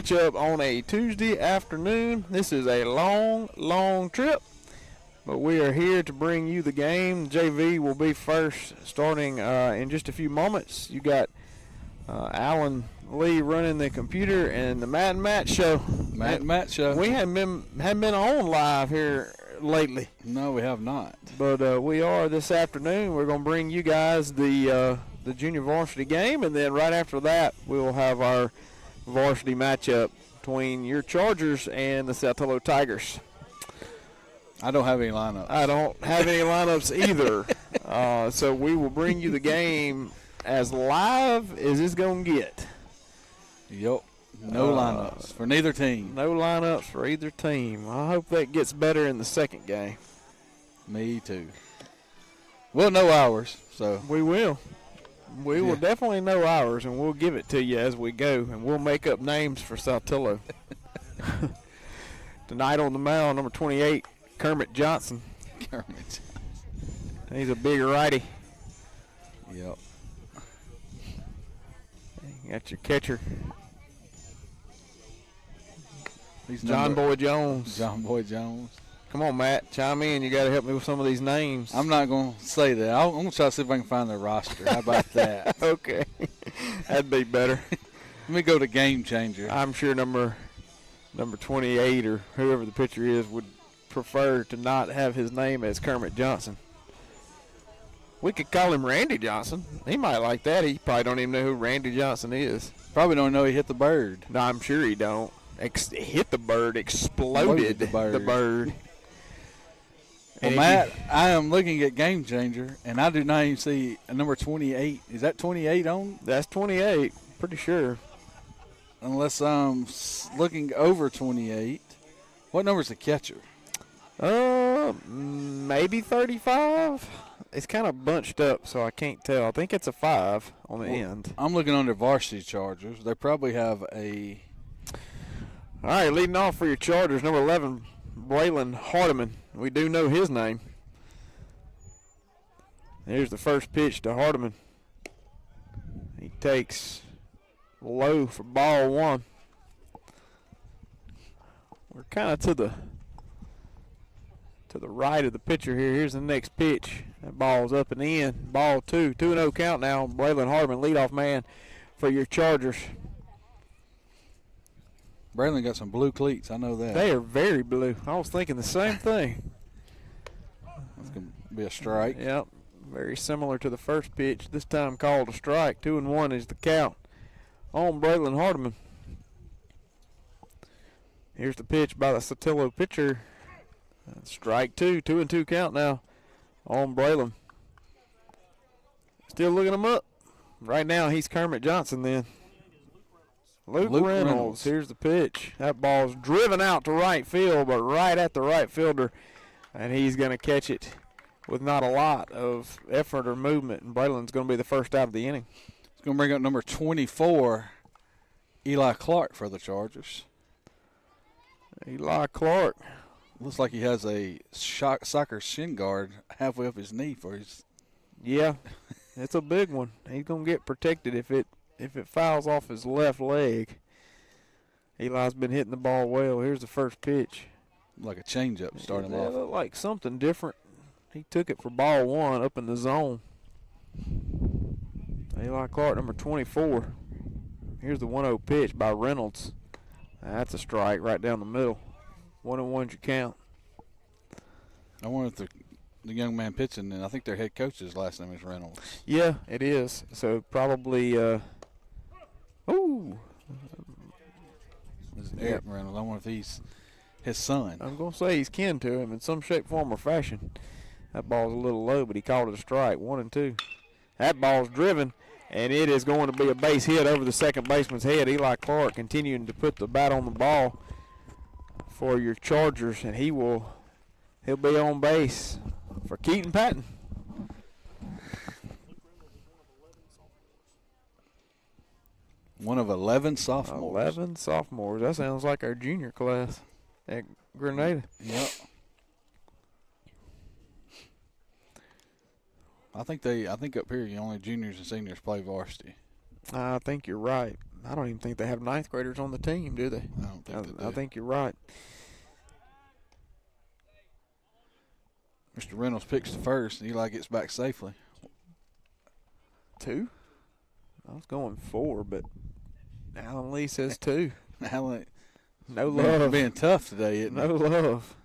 matchup on a Tuesday afternoon. This is a long trip, but we are here to bring you the game. JV will be first, starting in just a few moments. You got Alan Lee running the computer and the Matt and Matt show. Matt and Matt show. We haven't been on live here lately. No, we have not. But we are this afternoon. We're going to bring you guys the junior varsity game, and then right after that, we will have our varsity matchup between your Chargers and the Saltillo Tigers. I don't have any lineups. I don't have any lineups either. So we will bring you the game as live as it's going to get. Yep. No lineups for neither team. No lineups for either team. I hope that gets better in the second game. Me too. We'll know ours. So we will. We will definitely know ours, and we'll give it to you as we go, and we'll make up names for Saltillo. Tonight on the mound, number 28, Kermit Johnson. He's a big righty. Yep. You got your catcher. He's John Boy Jones. John Boy Jones. Come on, Matt. Chime in. You got to help me with some of these names. I'm not going to say that. I'm going to try to see if I can find their roster. How about that? Okay. That'd be better. Let me go to Game Changer. I'm sure number 28 or whoever the pitcher is would prefer to not have his name as Kermit Johnson. We could call him Randy Johnson. He might like that. He probably don't even know who Randy Johnson is. Probably don't know he hit the bird. No, I'm sure he don't. Hit the bird, exploded the bird. Well, Matt, I am looking at Game Changer, and I do not even see a number 28. Is that 28 on? That's 28, pretty sure. Unless I'm looking over 28. What number is the catcher? Maybe 35. It's kind of bunched up, so I can't tell. I think it's a 5 on the end. I'm looking on their varsity Chargers. They probably have a... All right, leading off for your Chargers, number 11, Braylon Hardiman. We do know his name. Here's the first pitch to Hardiman. He takes low for ball 1. We're kind of to the right of the pitcher here. Here's the next pitch. That ball's up and in. Ball 2. 2-0 count now. Braylon Hardiman, leadoff man for your Chargers. Braylon got some blue cleats. I know that. They are very blue. I was thinking the same thing. That's going to be a strike. Yep. Very similar to the first pitch. This time called a strike. 2-1 is the count on Braylon Hardiman. Here's the pitch by the Saltillo pitcher. Strike 2. 2-2 count now on Braylon. Still looking him up. Right now he's Kermit Johnson then. Luke Reynolds. Here's the pitch. That ball's driven out to right field, but right at the right fielder. And he's going to catch it with not a lot of effort or movement. And Braylon's going to be the first out of the inning. He's going to bring up number 24, Eli Clark for the Chargers. Eli Clark. Looks like he has a soccer shin guard halfway up his knee for his. Yeah, it's a big one. He's going to get protected if it fouls off his left leg. Eli's been hitting the ball well. Here's the first pitch. Like a changeup starting off. Looked like something different. He took it for ball 1 up in the zone. Eli Clark, number 24. Here's the 1-0 pitch by Reynolds. That's a strike right down the middle. 1-1's your count. I wonder if the young man pitching, and I think their head coach's last name is Reynolds. Yeah, it is. So probably It's Eric Reynolds. I wonder if he's his son. I'm going to say he's kin to him in some shape, form, or fashion. That ball's a little low, but he called it a strike. 1-2. That ball's driven, and it is going to be a base hit over the second baseman's head. Eli Clark continuing to put the bat on the ball for your Chargers, and he'll be on base for Keaton Patton. One of 11 sophomores. 11 sophomores. That sounds like our junior class at Grenada. Yep. I think up here only juniors and seniors play varsity. I think you're right. I don't even think they have ninth graders on the team, do they? I don't think they do. I think you're right. Mr. Reynolds picks the first, and Eli gets back safely. 2? I was going 4, but Alan Lee says 2. Alan, no love. Being tough today, isn't no it? love.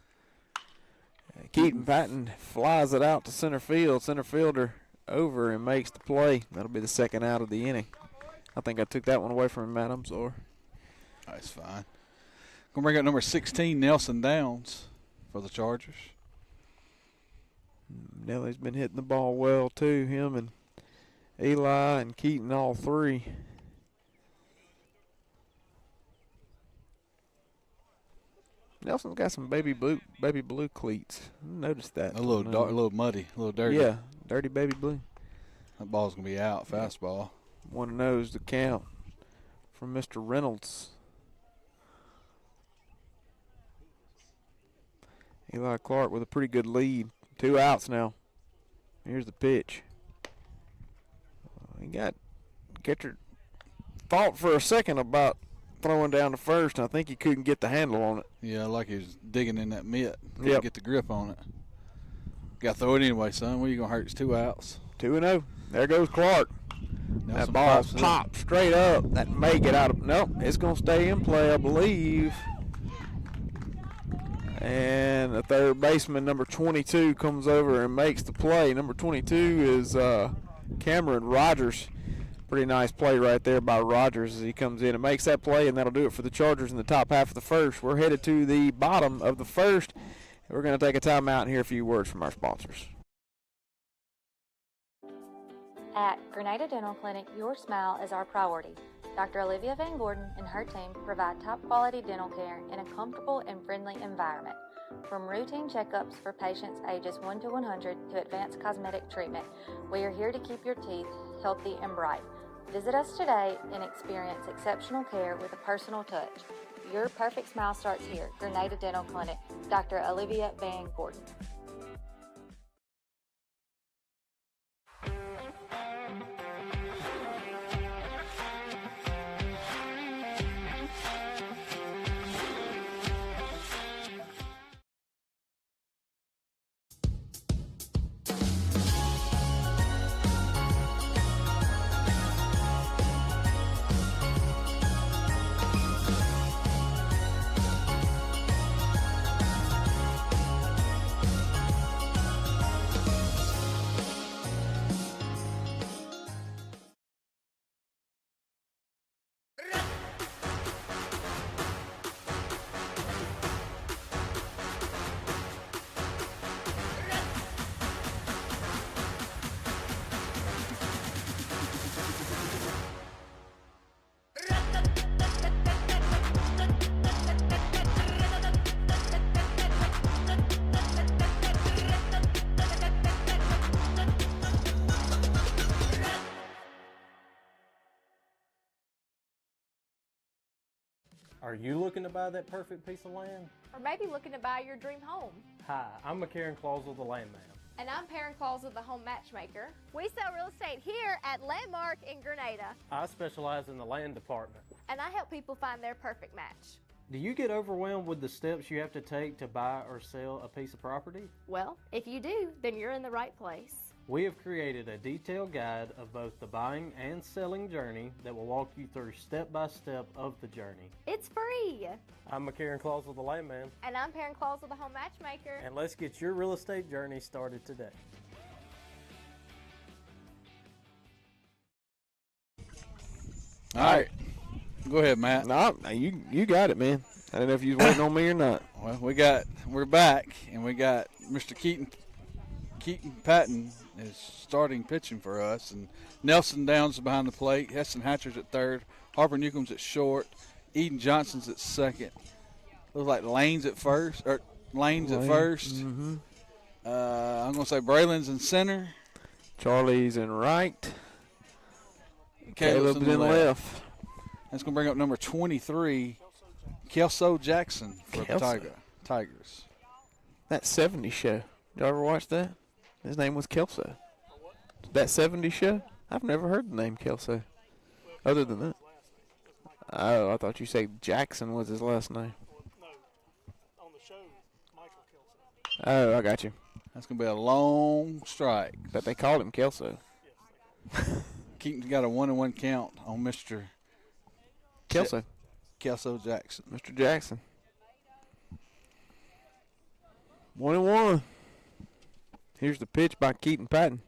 Keaton Patton flies it out to center field. Center fielder over and makes the play. That'll be the second out of the inning. I think I took that one away from him, Matt. I'm sorry. That's fine. Going to bring up number 16, Nelson Downs, for the Chargers. Nelly's been hitting the ball well, too. Him and Eli and Keaton, all 3. Nelson's got some baby blue cleats. Noticed that. A little dark, a little muddy, a little dirty. Yeah, dirty baby blue. That ball's going to be out, fastball. 1-0 the count from Mr. Reynolds. Eli Clark with a pretty good lead. 2 outs now. Here's the pitch. He got catcher thought for a second about throwing down to first, and I think he couldn't get the handle on it. Yeah, like he was digging in that mitt. Yeah, get the grip on it. Got to throw it anyway, son. What are you going to hurt? It's 2 outs. 2-0. There goes Clark. Nelson that ball pops popped straight up. That may get out of – nope, it's going to stay in play, I believe. And the third baseman, number 22, comes over and makes the play. Number 22 is Cameron Rogers. Pretty nice play right there by Rogers as he comes in and makes that play, and that'll do it for the Chargers in the top half of the first. We're headed to the bottom of the first. We're going to take a timeout and hear a few words from our sponsors. At Grenada Dental Clinic, your smile is our priority. Dr. Olivia Van Gordon and her team provide top-quality dental care in a comfortable and friendly environment. From routine checkups for patients ages 1 to 100 to advanced cosmetic treatment, we are here to keep your teeth healthy and bright. Visit us today and experience exceptional care with a personal touch. Your perfect smile starts here. Grenada Dental Clinic, Dr. Olivia Van Gordon. Are you looking to buy that perfect piece of land? Or maybe looking to buy your dream home. Hi, I'm McCarran Clausel, the Landman. And I'm Perrin Clausel, the Home Matchmaker. We sell real estate here at Landmark in Grenada. I specialize in the land department. And I help people find their perfect match. Do you get overwhelmed with the steps you have to take to buy or sell a piece of property? Well, if you do, then you're in the right place. We have created a detailed guide of both the buying and selling journey that will walk you through step by step of the journey. It's free. I'm McCarran Clausel, the Landman. And I'm Perrin Clausel, the Home Matchmaker. And let's get your real estate journey started today. All right. Go ahead, Matt. No, you got it, man. I don't know if you was waiting on me or not. Well, we're back, and we got Mr. Keaton Patton is starting pitching for us, and Nelson Downs is behind the plate. Heston Hatcher's at third. Harper Newcomb's at short. Eden Johnson's at second. Looks like Lane's at first. At first. Mm-hmm. I'm going to say Braylon's in center. Charlie's in right. Caleb's in left. That's going to bring up number 23, Kelso Jackson for Kelso. the Tigers. That 70s show. Did you ever watch that? His name was Kelso. That 70s show? I've never heard the name Kelso other than that. Oh, I thought you said Jackson was his last name. No, on the show, Michael Kelso. Oh, I got you. That's going to be a long strike. But they called him Kelso. Keaton's got a 1-1 count on Mr. Kelso. Kelso Jackson. Mr. Jackson. 1-1. Here's the pitch by Keaton Patton.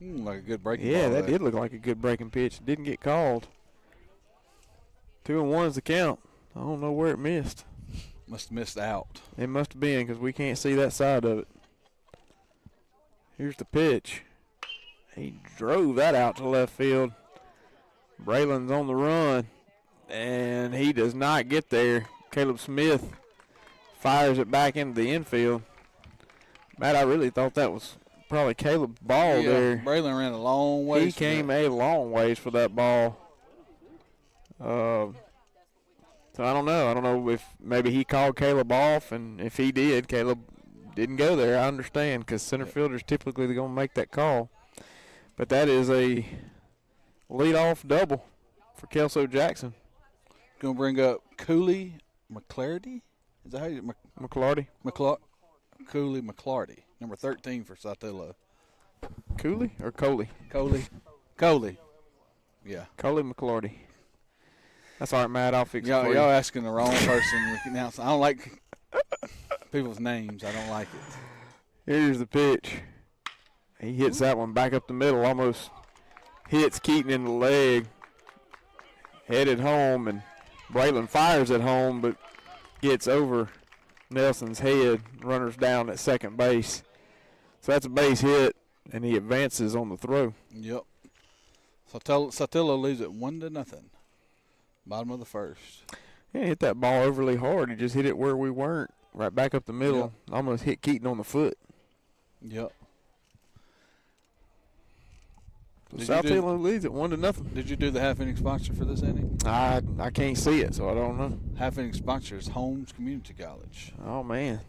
Like a good breaking Yeah, ball. that did look like a good breaking pitch. Didn't get called. 2-1 is the count. I don't know where it missed. Must have missed out. It must have been because we can't see that side of it. Here's the pitch. He drove that out to left field. Braylon's on the run, and he does not get there. Caleb Smith fires it back into the infield. Matt, I really thought that was probably Caleb's ball there. Braylon ran a long way. He came a long ways for that ball. So I don't know. I don't know if maybe he called Caleb off, and if he did, Caleb didn't go there. I understand because center fielders typically going to make that call. But that is a leadoff double for Kelso Jackson. Going to bring up Cooley McClarty. Is that how you McClarty. Cooley McClarty, number 13 for Saltillo. Cooley or Coley? Coley. Yeah. Coley McClarty. That's all right, Matt. I'll fix it for you. Y'all asking the wrong person. Now, I don't like people's names. I don't like it. Here's the pitch. He hits that one back up the middle, almost hits Keaton in the leg. Headed home, and Braylon fires it home, but gets over Nelson's head. Runners down at second base. So that's a base hit, and he advances on the throw. Yep. Saltillo leads it 1-0. Bottom of the first. Yeah, he hit that ball overly hard. He just hit it where we weren't, right back up the middle. Yep. Almost hit Keaton on the foot. Yep. Saltillo leads it 1-0. Did you do the half-inning sponsor for this inning? I can't see it, so I don't know. Half-inning sponsor is Holmes Community College. Oh, man.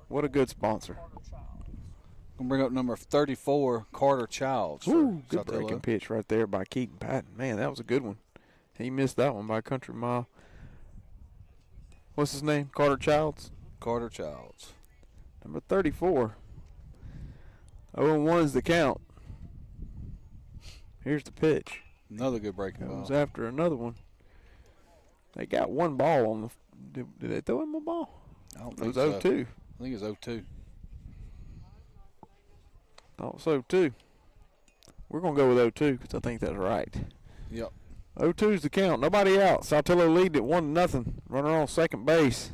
What a good sponsor. Going to bring up number 34, Carter Childs. Ooh, good Saltillo. breaking pitch right there by Keaton Patton. Man, that was a good one. He missed that one by a country mile. What's his name? Carter Childs? Carter Childs. Number 34. 0-1 is the count. Here's the pitch. Another good breaking ball. Goes after another one. They got one ball on the. Did they throw him a ball? I don't It think was so. 0-2. I think it's 0-2. Thought so too. We're gonna go with 0-2 because I think that's right. Yep. 0-2 is the count. Nobody out. Saltillo lead at 1-0. Runner on second base.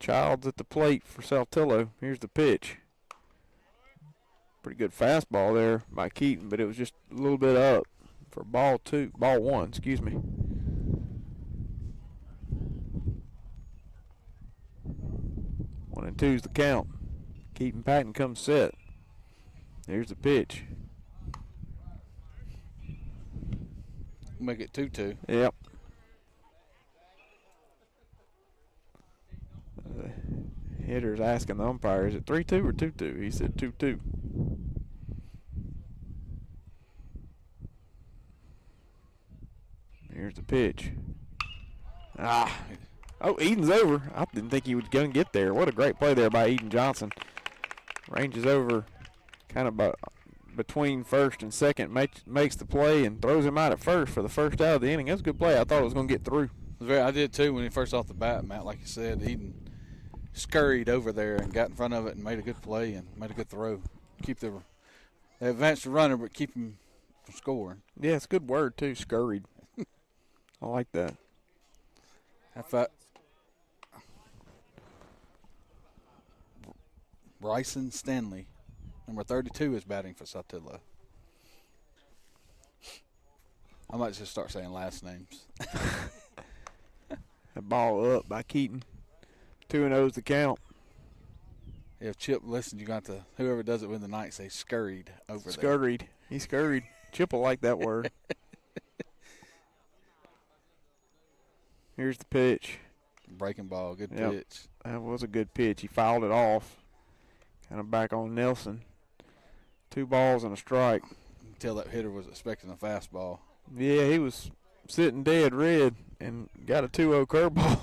Childs at the plate for Saltillo. Here's the pitch. Pretty good fastball there by Keaton, but it was just a little bit up for ball one, excuse me. One and two's the count. Keaton Patton comes set. Here's the pitch. Make it 2-2. Yep. Hitter's asking the umpire, is it 3-2 or 2-2? He said 2-2. Here's the pitch. Oh, Eden's over. I didn't think he was going to get there. What a great play there by Eden Johnson. Ranges over kind of between first and second, makes the play and throws him out at first for the first out of the inning. That's a good play. I thought it was going to get through. I did too when he first off the bat, Matt. Like you said, Eden scurried over there and got in front of it and made a good play and made a good throw. Keep they advanced the runner, but keep him from scoring. Yeah, it's a good word too, scurried. I like that. Bryson Stanley, number 32, is batting for Saltillo. I might just start saying last names. That ball up by Keaton. 2-0's the count. If Chip listens, you got to, whoever does it with the night, say scurried over there. Scurried. He scurried. Chip will like that word. Here's the pitch. Breaking ball, good Yep. pitch. That was a good pitch. He fouled it off. Kind of back on Nelson. 2 balls and a strike. You can tell that hitter was expecting a fastball. Yeah, he was sitting dead red and got a 2-0 curveball.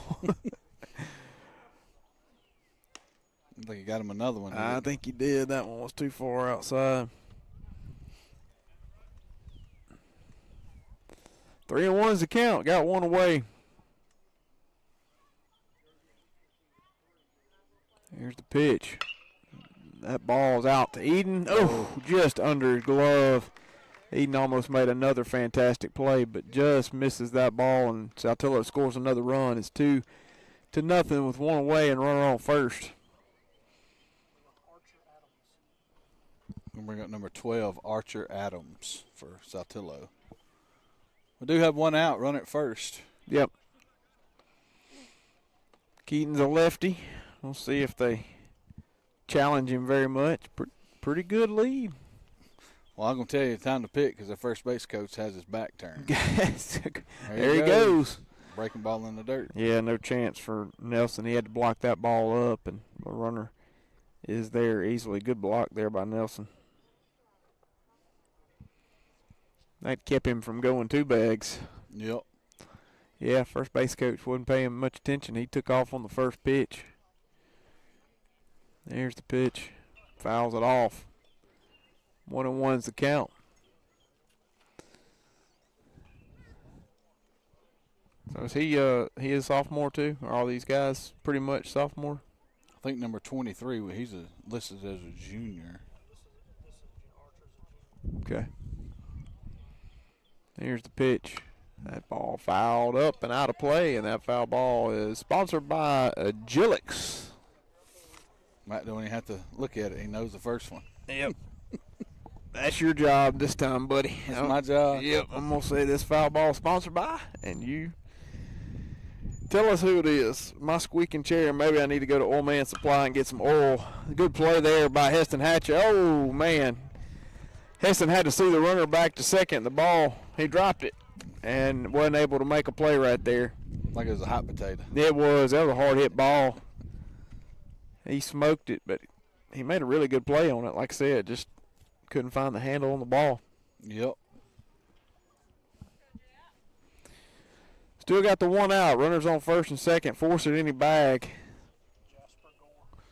I think he got him another one. I think he did. That one was too far outside. 3-1's the count. Got one away. Here's the pitch. That ball's out to Eden. Oh, just under his glove. Eden almost made another fantastic play, but just misses that ball, and Saltillo scores another run. It's 2-0 with one away and runner on first. We'll bring up number 12, Archer Adams for Saltillo. We do have one out, run at first. Yep. Keaton's a lefty. We'll see if they challenge him very much. Pretty good lead. Well, I'm going to tell you the time to pick because the first base coach has his back turned. There he goes. Breaking ball in the dirt. Yeah, no chance for Nelson. He had to block that ball up, and the runner is there easily. Good block there by Nelson. That kept him from going 2 bags. Yep. Yeah, first base coach wasn't paying much attention. He took off on the first pitch. There's the pitch. Fouls it off. 1-1's the count. So is he is a sophomore too? Are all these guys pretty much sophomore? I think number 23, he's listed as a junior. Okay. Here's the pitch. That ball fouled up and out of play, and that foul ball is sponsored by Agilix. Matt don't even have to look at it. He knows the first one. Yep. That's your job this time, buddy. That's my job. Yep. I'm going to say this foul ball sponsored by, and you tell us who it is. My squeaking chair, maybe I need to go to Oil Man Supply and get some oil. Good play there by Heston Hatcher. Oh, man. Heston had to see the runner back to second. The ball, he dropped it and wasn't able to make a play right there. Like it was a hot potato. It was. That was a hard-hit ball. He smoked it, but he made a really good play on it. Like I said, just couldn't find the handle on the ball. Yep. Still got the one out. Runners on first and second. Force it in the bag.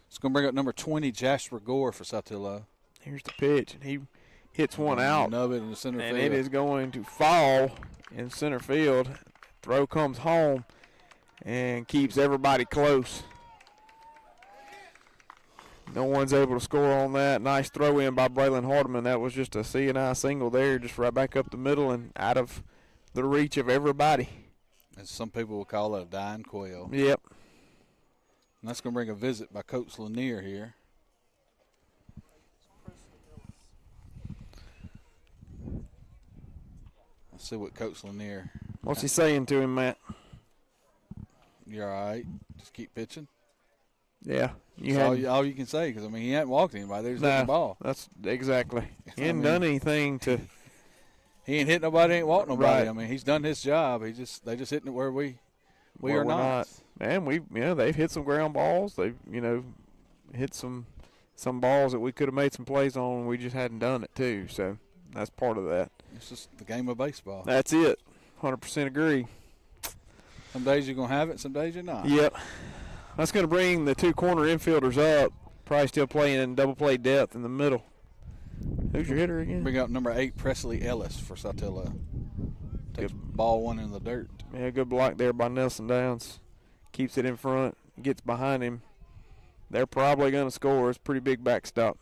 It's going to bring up number 20, Jasper Gore for Saltillo. Here's the pitch, and he hits one out. Nub it in the center and field. it is going to fall in center field. Throw comes home and keeps everybody close. No one's able to score on that. Nice throw in by Braylon Hardeman. That was just a C&I single there, just right back up the middle and out of the reach of everybody. As some people will call it a dying quail. Yep. And that's going to bring a visit by Coach Lanier here. Let's see what Coach Lanier. What's he saying to him, Matt? You're all right. Just keep pitching. Yeah. That's all you can say because, I mean, he hadn't walked anybody. There's the ball. That's exactly. He ain't done anything to. He ain't hit nobody, ain't walked nobody. Right. I mean, he's done his job. They just hitting it where we are not. Man, they've hit some ground balls. They've, hit some balls that we could have made some plays on, and we just hadn't done it too. So that's part of that. It's just the game of baseball. That's it. 100% agree. Some days you're going to have it, some days you're not. Yep. That's going to bring the 2 corner infielders up. Probably still playing in double play depth in the middle. Who's your hitter again? Bring up number 8, Presley Ellis for Saltillo. Takes ball 1 in the dirt. Yeah, good block there by Nelson Downs. Keeps it in front, gets behind him. They're probably going to score. It's a pretty big backstop.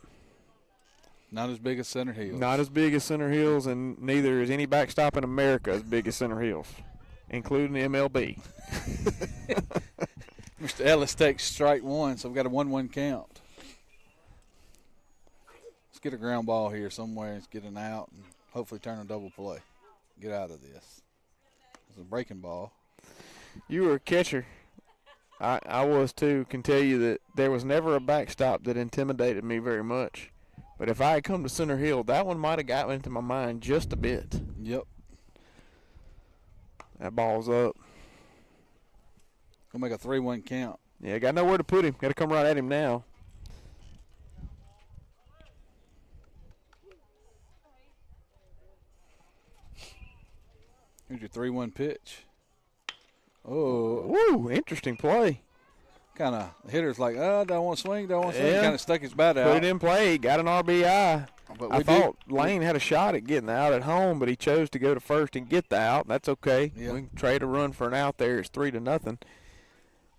Not as big as Center Hills. Not as big as Center Hills, and neither is any backstop in America as big as Center Hills, including the MLB. Mr. Ellis takes strike 1, so we've got a 1-1 count. Let's get a ground ball here somewhere. Let's get an out and hopefully turn a double play. Get out of this. It's a breaking ball. You were a catcher. I was too. Can tell you that there was never a backstop that intimidated me very much. But if I had come to Center Hill, that one might have gotten into my mind just a bit. Yep. That ball's up. Gonna make a 3-1 count. Yeah, got nowhere to put him. Got to come right at him now. Here's your 3-1 pitch. Oh, Woo, interesting play. kind of hitter's like, oh, do I want to swing? Do I want to swing? Yeah. Kind of stuck his bat Put out. it in play, got an RBI. But I thought Lane had a shot at getting the out at home, but he chose to go to first and get the out. That's okay. Yeah. We can trade a run for an out there. It's 3-0.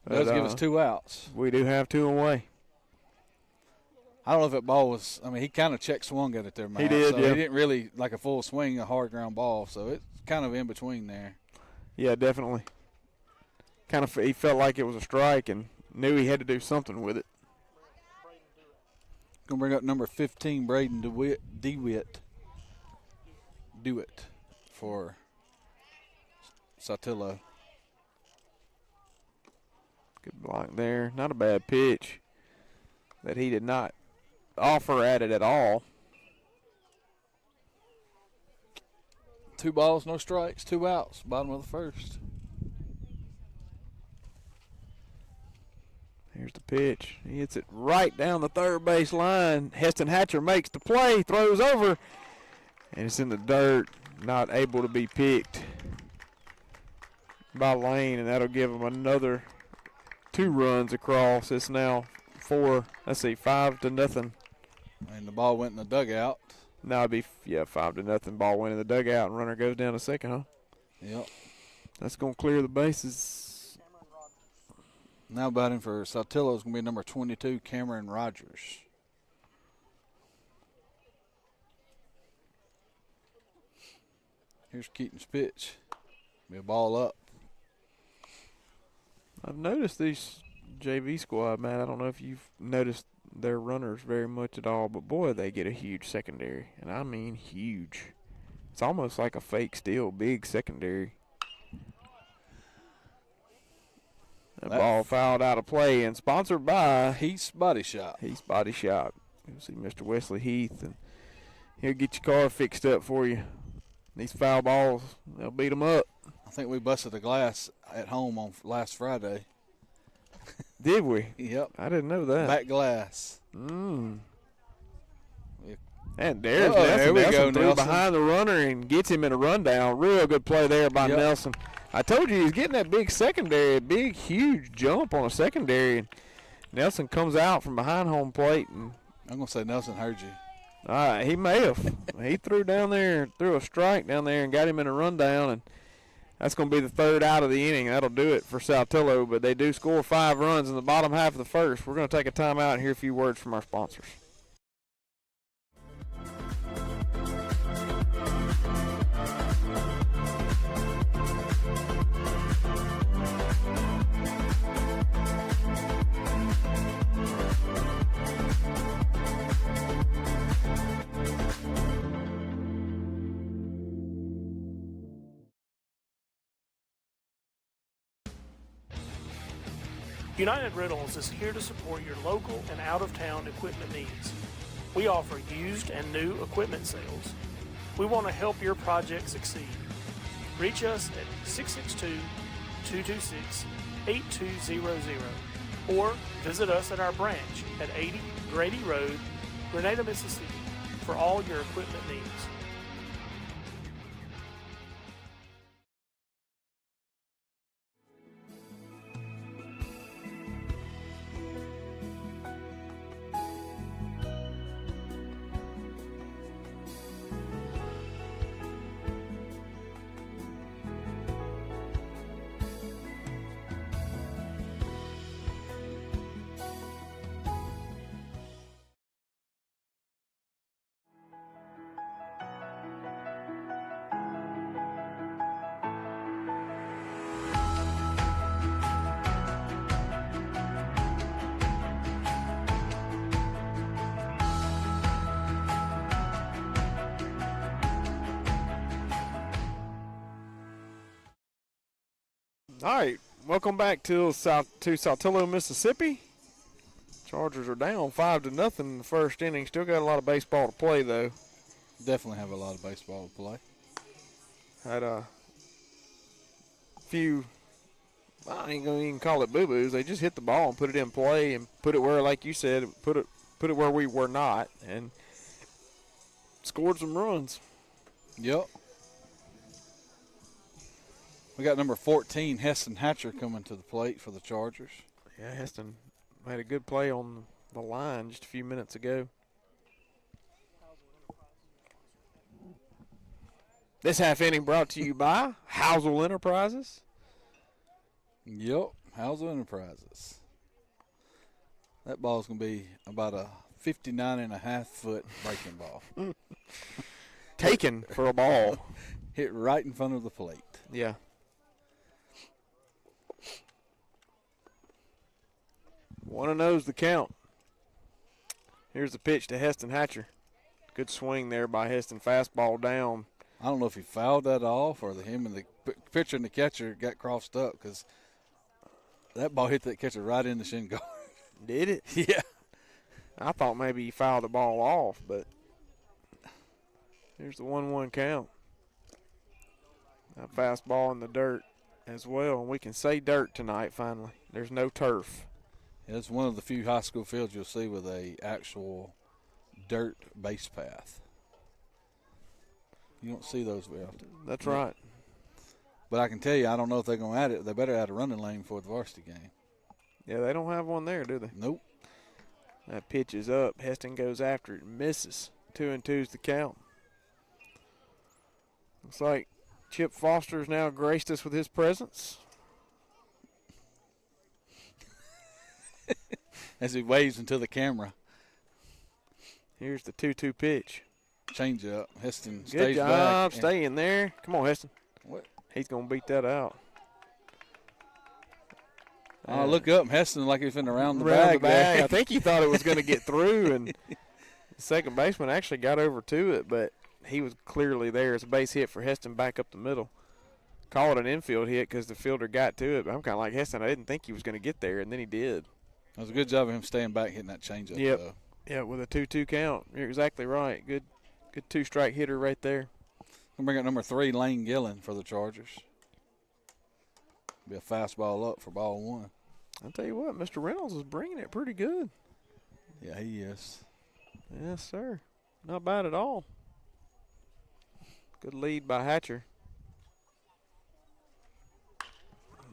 Does give us 2 outs. We do have 2 away. I don't know if that ball was. I mean, he kind of check swung at it there, Matt. He did, so yeah. He didn't really like a full swing, a hard ground ball. So it's kind of in between there. Yeah, definitely. Kind of, he felt like it was a strike and knew he had to do something with it. Gonna bring up number 15, Braden DeWitt. Do it for Saltillo. Good block there. Not a bad pitch. That he did not offer at it at all. 2 balls, no strikes, 2 outs. Bottom of the first. Here's the pitch. He hits it right down the third base line. Heston Hatcher makes the play, throws over, and it's in the dirt, not able to be picked by Lane, and that'll give him another 2 runs across. It's now 5-0. And the ball went in the dugout. Now it'd be 5-0. Ball went in the dugout, and runner goes down to second, huh? Yep. That's gonna clear the bases. Now batting for Saltillo is going to be number 22, Cameron Rogers. Here's Keaton's pitch. Be a ball up. I've noticed these JV squad, man. I don't know if you've noticed their runners very much at all, but boy, they get a huge secondary, and I mean huge. It's almost like a fake steal, big secondary. That ball fouled out of play and sponsored by Heath's Body Shop. Heath's Body Shop. You'll see Mr. Wesley Heath, and he'll get your car fixed up for you. These foul balls, they'll beat them up. I think we busted a glass at home on last Friday. Did we? Yep. I didn't know that. Back glass. And there's there Nelson. we Nelson go, threw Nelson. behind the runner and gets him in a rundown. Real good play there by Yep. Nelson. I told you he's getting that big secondary, a big, huge jump on a secondary. And Nelson comes out from behind home plate. And I'm going to say Nelson heard you. he may have. He threw a strike down there and got him in a rundown. And that's going to be the 3rd out of the inning. That'll do it for Saltillo. But they do score 5 runs in the bottom half of the first. We're going to take a timeout and hear a few words from our sponsors. United Rentals is here to support your local and out-of-town equipment needs. We offer used and new equipment sales. We want to help your project succeed. Reach us at 662-226-8200 or visit us at our branch at 80 Grady Road, Grenada, Mississippi for all your equipment needs. All right, welcome back to Saltillo, Mississippi. Chargers are down 5-0 in the first inning. Still got a lot of baseball to play, though. Definitely have a lot of baseball to play. Had a few, I ain't going to even call it boo-boos. They just hit the ball and put it in play and put it where, like you said, put it where we were not and scored some runs. Yep. We got number 14, Heston Hatcher, coming to the plate for the Chargers. Yeah, Heston made a good play on the line just a few minutes ago. This half inning brought to you by Housel Enterprises. Yep, Housel Enterprises. That ball's going to be about a 59.5-foot breaking ball. Taken for a ball. Hit right in front of the plate. Yeah. One and oh's the count. Here's the pitch to Heston Hatcher. Good swing there by Heston. Fastball down. I don't know if he fouled that off or him and the pitcher and the catcher got crossed up because that ball hit that catcher right in the shin guard. Did it? Yeah. I thought maybe he fouled the ball off, but here's the 1-1 count. That fastball in the dirt as well. And we can say dirt tonight finally. There's no turf. Yeah, it's one of the few high school fields you'll see with a actual dirt base path. You don't see those very often. That's right. But I can tell you, I don't know if they're going to add it. They better add a running lane for the varsity game. Yeah, they don't have one there, do they? Nope. That pitch is up. Heston goes after it and misses. 2-2's the count. Looks like Chip Foster's now graced us with his presence. As he waves into the camera. Here's the 2-2 pitch. Change up. Heston Good stays job back. staying there. Come on, Heston. What? He's going to beat that out. I look up, and Heston like he's been around the Around bag. There. I think he thought it was going to get through, and the second baseman actually got over to it, but he was clearly there. It's a base hit for Heston back up the middle. Call it an infield hit because the fielder got to it, but I'm kind of like Heston. I didn't think he was going to get there, and then he did. That was a good job of him staying back, hitting that changeup. Yep. Though. Yeah, with a 2-2 count. You're exactly right. Good two-strike hitter right there. We'll bring up number 3, Lane Gillen, for the Chargers. Be a fastball up for ball 1. I'll tell you what, Mr. Reynolds is bringing it pretty good. Yeah, he is. Yes, sir. Not bad at all. Good lead by Hatcher.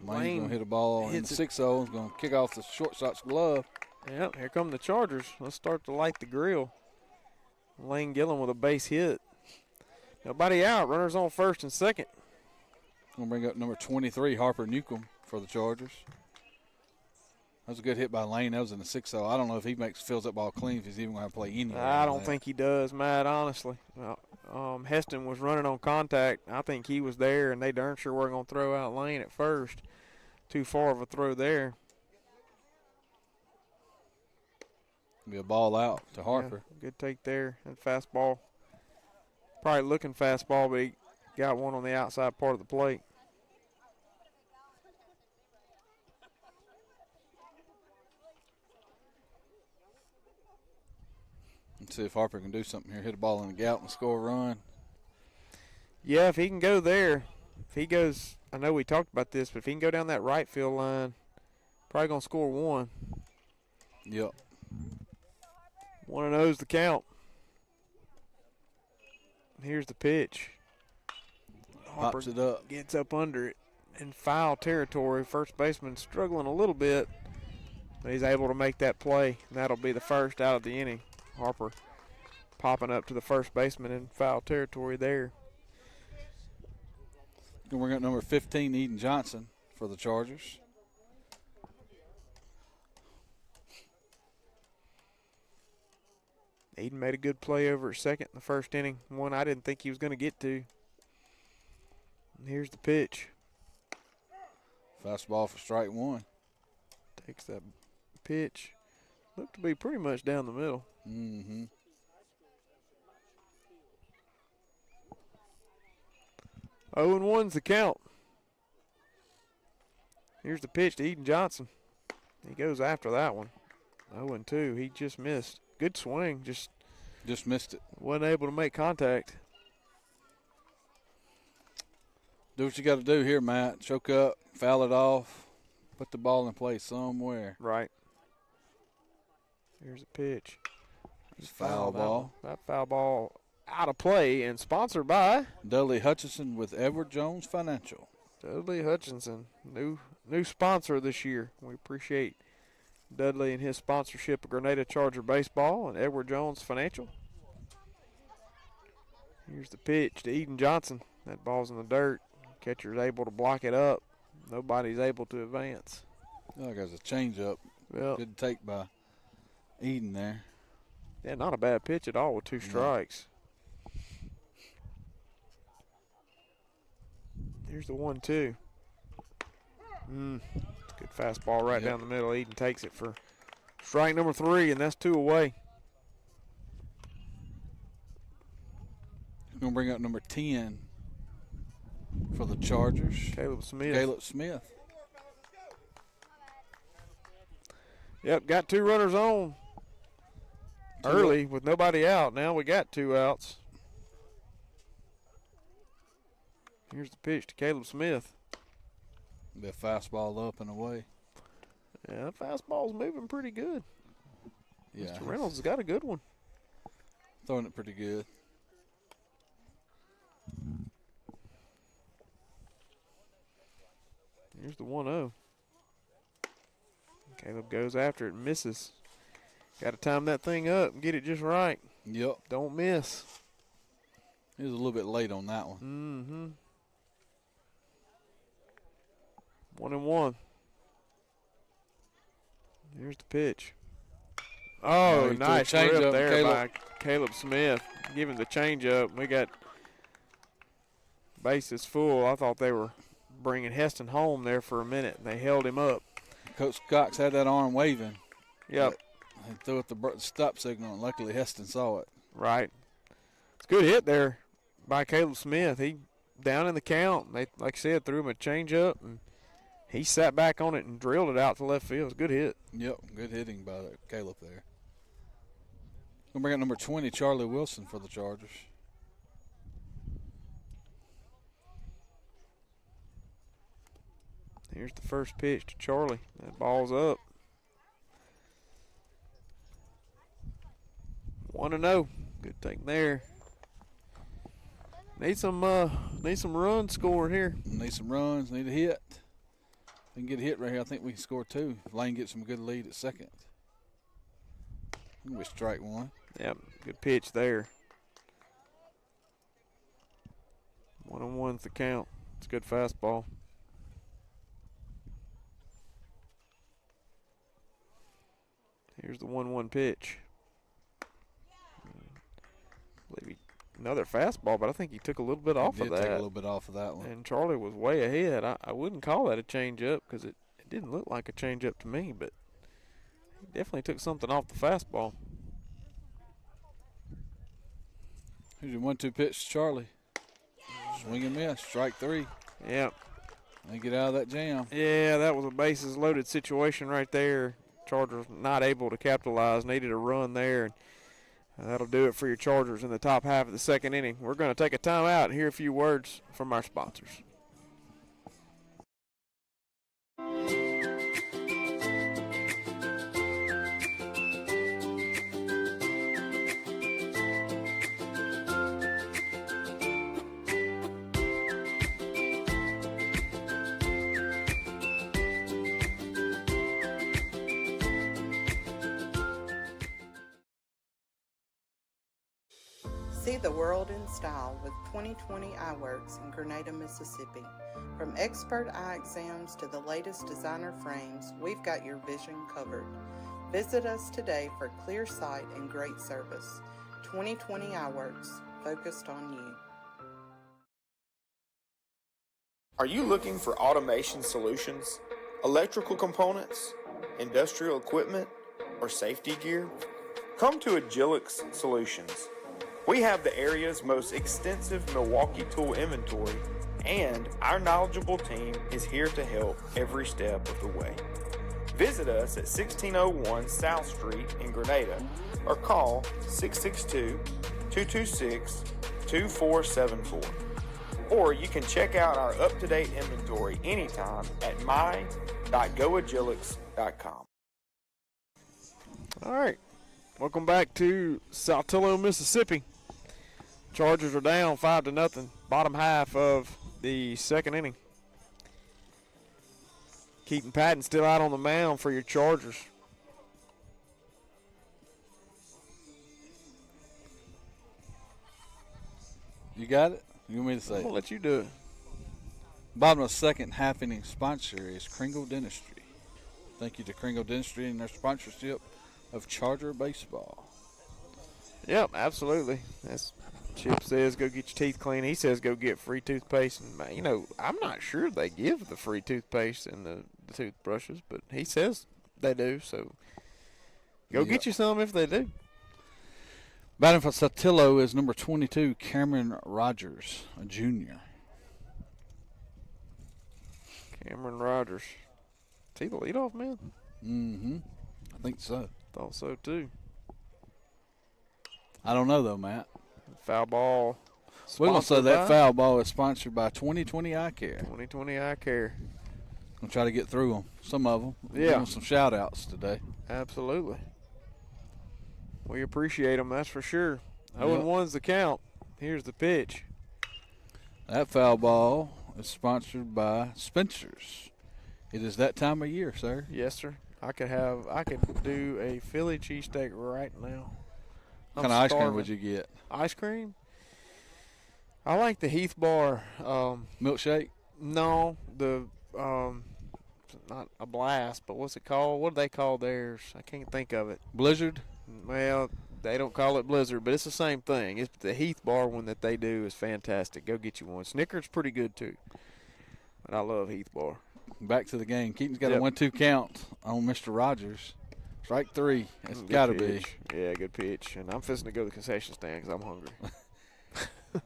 Lane's going to hit a ball in the 6-0. He's going to kick off the shortstop's glove. Yep, here come the Chargers. Let's start to light the grill. Lane Gillen with a base hit. Nobody out. Runners on first and second. We'll bring up number 23, Harper Newcomb, for the Chargers. That was a good hit by Lane. That was in the 6-0. I don't know if he fills that ball clean if he's even going to play anywhere. I don't think he does, Matt, honestly. Heston was running on contact. I think he was there, and they darn sure were going to throw out Lane at first. Too far of a throw there. Be a ball out to Harper. Yeah, good take there. And fastball. Probably looking fastball, but he got one on the outside part of the plate. Let's see if Harper can do something here. Hit a ball in the gap and score a run. Yeah, if he can go there. If he goes, I know we talked about this, but if he can go down that right field line, probably going to score one. Yep. 1-0's the count. Here's the pitch. Harper Pops it up. gets up under it in foul territory. First baseman struggling a little bit, but he's able to make that play. And that'll be the first out of the inning. Harper popping up to the first baseman in foul territory there. Going to bring up number 15, Eden Johnson, for the Chargers. Eden made a good play over at second in the first inning. One I didn't think he was going to get to. And here's the pitch. Fastball for strike 1. Takes that pitch. Looked to be pretty much down the middle. Mm-hmm. Oh, and 1's the count. Here's the pitch to Eden Johnson. He goes after that one. 0-2. He just missed. Good swing. Just missed it. wasn't able to make contact. Do what you got to do here, Matt. Choke up, foul it off, put the ball in play somewhere. Right. Here's a pitch. It's foul ball. That foul ball out of play and sponsored by Dudley Hutchinson with Edward Jones Financial. Dudley Hutchinson, new sponsor this year. We appreciate Dudley and his sponsorship of Grenada Charger Baseball and Edward Jones Financial. Here's the pitch to Eden Johnson. That ball's in the dirt. Catcher's able to block it up. Nobody's able to advance. Oh, there's a changeup. Well, Good take by Eden there. yeah, not a bad pitch at all with 2 strikes. Here's the 1-2. Good fastball right down the middle. Eden takes it for strike number 3, and that's 2 away. Going to bring up number 10 for the Chargers. Caleb Smith. Caleb Smith. Yep, got 2 runners on early with nobody out. Now we got 2 outs. Here's the pitch to Caleb Smith. Be a fastball up and away. Yeah, that fastball's moving pretty good. Yeah. Mr. Reynolds has got a good one. Throwing it pretty good. Here's the 1-0. Caleb goes after it and misses. Got to time that thing up and get it just right. Yep. Don't miss. He was a little bit late on that one. Mm-hmm. 1-1. Here's the pitch. Oh, he nice threw a rip changeup, there by Caleb Smith. Giving the changeup. We got bases full. I thought they were bringing Heston home there for a minute. They held him up. Coach Cox had that arm waving. Yep. He threw it the stop signal, and luckily Heston saw it. Right. It's a good hit there by Caleb Smith. He down in the count. They, like I said, threw him a changeup, and he sat back on it and drilled it out to left field. It's a good hit. Yep, good hitting by Caleb there. Going to bring up number 20, Charlie Wilson for the Chargers. Here's the first pitch to Charlie. That ball's up. 1-0. Good take there. Need some runs scored here. Need some runs, need a hit. If we can get a hit right here, I think we can score 2. If Lane gets some good lead at second. We strike 1. Yep, good pitch there. 1-1's the count. It's a good fastball. Here's the 1-1 pitch. Another fastball, but I think he took a little bit off of that. Take a little bit off of that one. And Charlie was way ahead. I wouldn't call that a changeup because it didn't look like a changeup to me, but he definitely took something off the fastball. Here's your 1-2 pitch to Charlie. Swing and miss, strike 3. Yep. They get out of that jam. Yeah, that was a bases loaded situation right there. Chargers not able to capitalize, needed a run there. And that'll do it for your Chargers in the top half of the second inning. We're going to take a timeout and hear a few words from our sponsors. See the world in style with 2020 Eyeworks in Grenada, Mississippi. From expert eye exams to the latest designer frames, we've got your vision covered. Visit us today for clear sight and great service. 2020 Eyeworks, focused on you. Are you looking for automation solutions, electrical components, industrial equipment, or safety gear? Come to Agilix Solutions. We have the area's most extensive Milwaukee tool inventory, and our knowledgeable team is here to help every step of the way. Visit us at 1601 South Street in Grenada or call 662-226-2474. Or you can check out our up-to-date inventory anytime at my.goagilix.com. All right. Welcome back to Saltillo, Mississippi. Chargers are down 5-0, bottom half of the second inning. Keaton Patton still out on the mound for your Chargers. You got it? You want me to say I'm it? going to let you do it. Bottom of the second half inning sponsor is Kringle Dentistry. Thank you to Kringle Dentistry and their sponsorship of Charger Baseball. Yep, absolutely. That's Chip says go get your teeth clean. He says go get free toothpaste. And, you know, I'm not sure they give the free toothpaste and the toothbrushes, but he says they do. So go get you some if they do. Batting for Saltillo is number 22, Cameron Rogers, a junior. Cameron Rogers. Is he the leadoff man? Mm-hmm. I think so. Thought so, too. I don't know, though, Matt. Foul ball. We're going to say Sponsored that by foul ball is sponsored by 2020 Eye Care. 2020 Eye Care. We'll try to get through them, some of them. Yeah. Give them some shout-outs today. Absolutely. We appreciate them, that's for sure. Yep. 0-1's the count. Here's the pitch. That foul ball is sponsored by Spencer's. It is that time of year, sir. Yes, sir. I could do a Philly cheesesteak right now. What kind of ice cream would you get? Ice cream? I like the Heath Bar. Milkshake? No, not a blast, but what's it called? What do they call theirs? I can't think of it. Blizzard? Well, they don't call it Blizzard, but it's the same thing. It's the Heath Bar one that they do is fantastic. Go get you one. Snickers pretty good too, but I love Heath Bar. Back to the game. Keaton's got Yep. a 1-2 count on Mr. Rogers. Strike three. It's got to be. Yeah, good pitch. And I'm fixing to go to the concession stand because I'm hungry.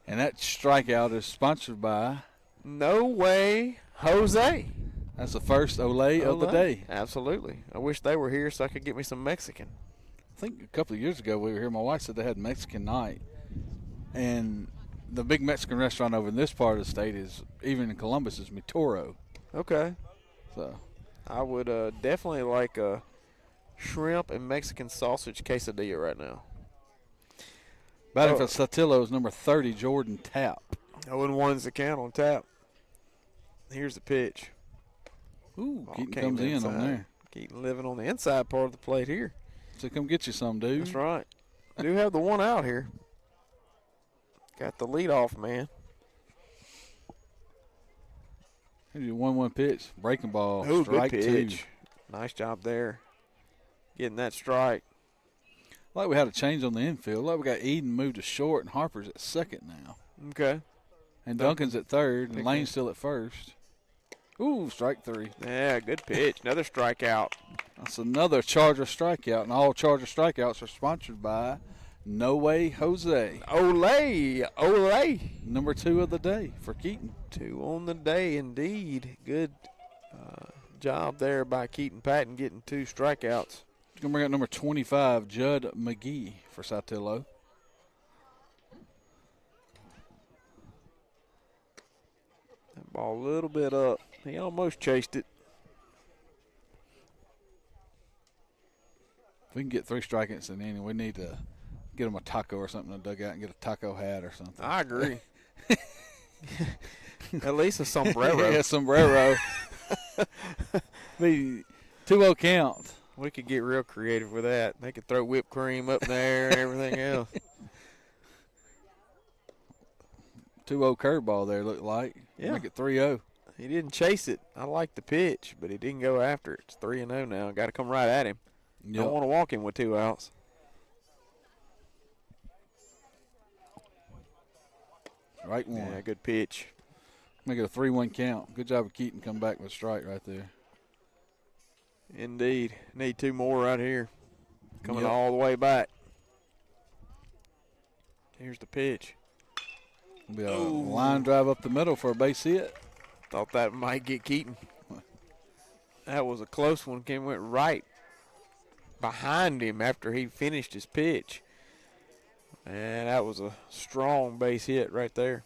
And that strikeout is sponsored by. No way, Jose. That's the first Olay of the day. Absolutely. I wish they were here so I could get me some Mexican. I think a couple of years ago we were here. My wife said they had Mexican night. And the big Mexican restaurant over in this part of the state is, even in Columbus, is Mi Toro. Okay. So I would definitely like a shrimp and Mexican sausage quesadilla right now. batting for Saltillo is number 30, Jordan Tapp. 0-1's the count on tap. Here's the pitch. Ooh, Ball Keaton came comes in inside. on there. Keaton living on the inside part of the plate here. So come get you some, dude. That's right. Do have the one out here. Got the leadoff man. Here's your 1-1 pitch. Breaking ball. Ooh, Strike good two. pitch. Nice job there. Getting that strike. Like we had a change on the infield. Like we got Eden moved to short and Harper's at second now. Okay. And Duncan's at third and Pick Lane's still at first. Ooh, strike three. Yeah, good pitch. Another strikeout. That's another Charger strikeout. And all Charger strikeouts are sponsored by No Way Jose. Olay. Number 2 of the day for Keaton. 2 on the day, indeed. Good job there by Keaton Patton getting 2 strikeouts. Going to bring up number 25, Judd McGee for Saltillo. That ball a little bit up. He almost chased it. If we can get 3 strikeouts in the inning, we need to get him a taco or something to dug out and get a taco hat or something. I agree. At least a sombrero. Yeah, sombrero. Be 2-0 count. We could get real creative with that. They could throw whipped cream up there and everything else. 2-0 curveball there, looked like. Yeah. Make it 3-0. He didn't chase it. I like the pitch, but he didn't go after it. It's 3-0 now. Got to come right at him. Yep. Don't want to walk him with 2 outs. Right one. Yeah, good pitch. Make it a 3-1 count. Good job of Keaton come back with a strike right there. Indeed. Need 2 more right here. Coming Yep. all the way back. Here's the pitch. Be a line drive up the middle for a base hit. Thought that might get Keaton. That was a close one. Went right behind him after he finished his pitch. And that was a strong base hit right there.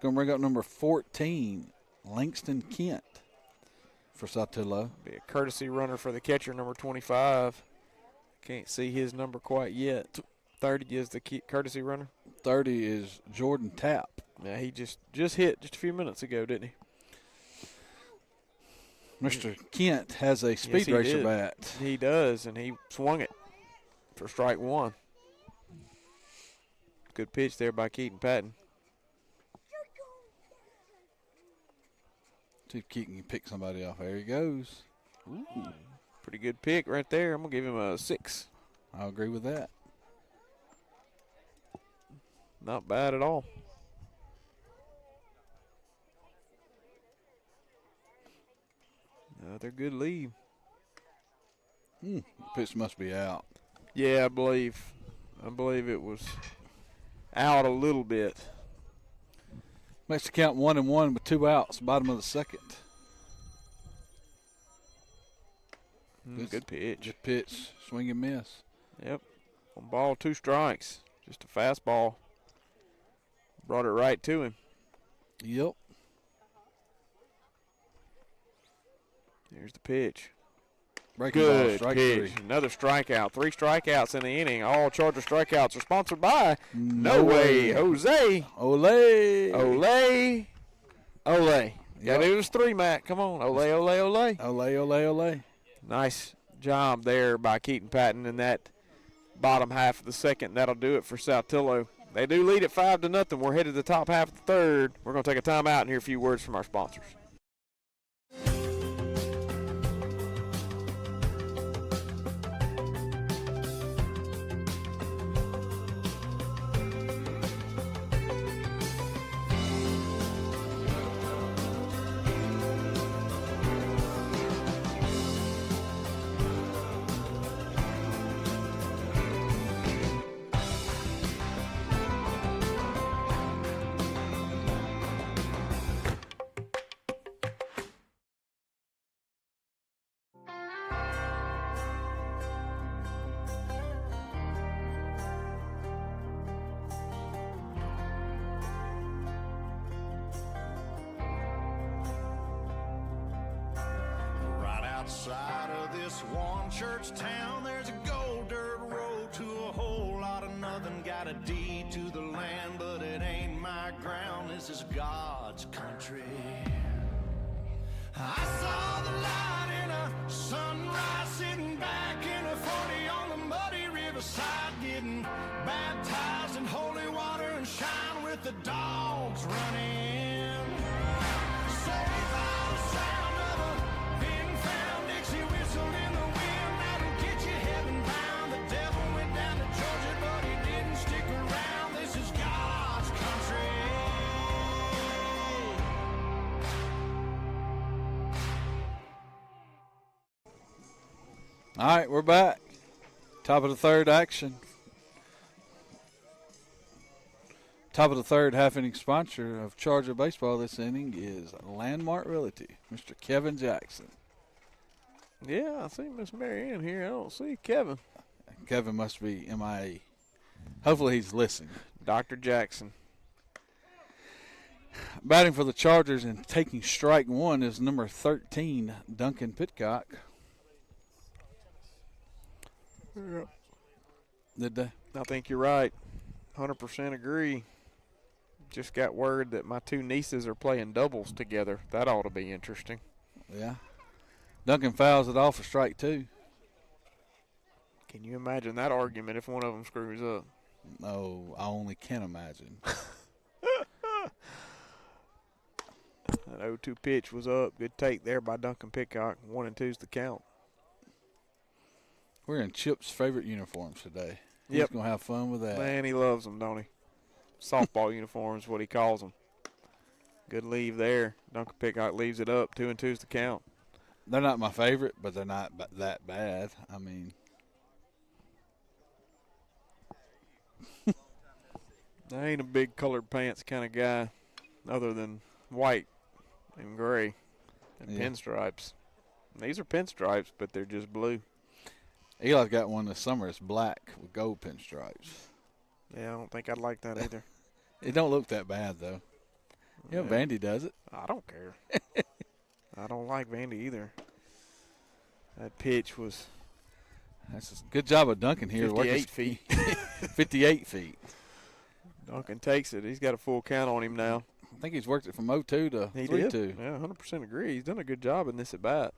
Going to bring up number 14, Langston Kent for Saltillo. Be a courtesy runner for the catcher, number 25. Can't see his number quite yet. 30 is the courtesy runner. 30 is Jordan Tapp. Yeah, he just hit just a few minutes ago, didn't he? Mr. Kent has a speed he racer did. bat. He does, and he swung it for strike one. Good pitch there by Keaton Patton. See if Keaton can pick somebody off. There he goes. Ooh, pretty good pick right there. I'm going to give him a 6. I'll agree with that. Not bad at all. Another good lead. Pitch must be out. Yeah, I believe it was out a little bit. Makes the count 1-1 with 2 outs, bottom of the second. Good pitch. Good pitch. Swing and miss. Yep. 1 ball, 2 strikes. Just a fastball. Brought it right to him. Yep. Here's the pitch. Breaking ball, Good strike pitch. 3. Another strikeout. 3 strikeouts in the inning. All Charger strikeouts are sponsored by No Way Way. Jose. Olay. Olay. Olay. Yeah, Yep. it was 3, Matt. Come on. Olay, olay, olay. Olay, olay, olay. Nice job there by Keaton Patton in that bottom half of the second. That'll do it for Saltillo. They do lead at 5-0. We're headed to the top half of the third. We're going to take a timeout and hear a few words from our sponsors. Outside of this one church town, there's a gold dirt road to a whole lot of nothing. Got a deed to the land, but it ain't my ground. This is God's country. I saw the light in a sunrise, sitting back in a 40 on the muddy riverside, getting baptized in holy water and shine with the dogs running. Saved by the sound of a pin-found Dixie whistle in the wind. That'll get you heaven-bound. The devil went down to Georgia, but he didn't stick around. This is God's country. All right, we're back. Top of the third action. Top of the third half-inning sponsor of Charger Baseball this inning is Landmark Realty, Mr. Kevin Jackson. Yeah, I see Miss Mary Ann here. I don't see Kevin. Kevin must be MIA. Hopefully he's listening. Dr. Jackson. Batting for the Chargers and taking strike one is number 13, Duncan Pitcock. Yep. Did they? I think you're right. 100% agree. Just got word that my 2 nieces are playing doubles together. That ought to be interesting. Yeah. Duncan fouls it off for strike 2. Can you imagine that argument if one of them screws up? No, I only can imagine. That 0-2 pitch was up. Good take there by Duncan Pitcock. 1-2's the count. We're in Chip's favorite uniforms today. He's Yep. going to have fun with that. Man, he loves them, don't he? Softball uniforms, what he calls them. Good leave there. Duncan Pitcock leaves it up. 2-2's the count. They're not my favorite, but they're not that bad. I mean, I ain't a big colored pants kind of guy other than white and gray and Yeah. pinstripes. These are pinstripes, but they're just blue. Eli's got one this summer. It's black with gold pinstripes. Yeah, I don't think I'd like that either. It don't look that bad, though. Yeah, Vandy does it. I don't care. I don't like Vandy either. That pitch was That's a good job of Duncan here. 58 feet. 58 feet. Duncan takes it. He's got a full count on him now. I think he's worked it from 0-2 to 3-2. Yeah, 100% agree. He's done a good job in this at bat.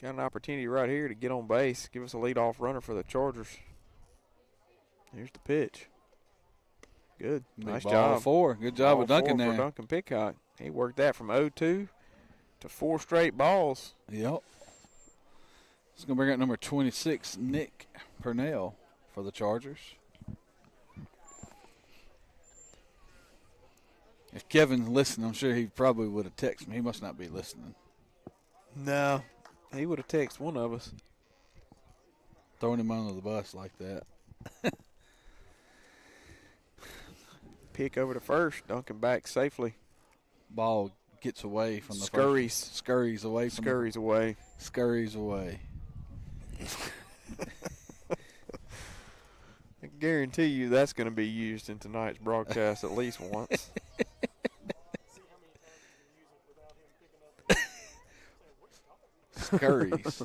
Got an opportunity right here to get on base, give us a leadoff runner for the Chargers. Here's the pitch. Good. Nice job. 4. Good job with Duncan there. For Duncan Pitcock. He worked that from 0-2 to 4 straight balls. Yep. It's going to bring out number 26, Nick Purnell for the Chargers. If Kevin's listening, I'm sure he probably would have texted me. He must not be listening. No. He would have texted one of us. Throwing him under the bus like that. Pick over to first. Duncan back safely. Ball gets away from the Scurries. First. Scurries away from Scurries away. Scurries away. I guarantee you that's going to be used in tonight's broadcast at least once. Scurries.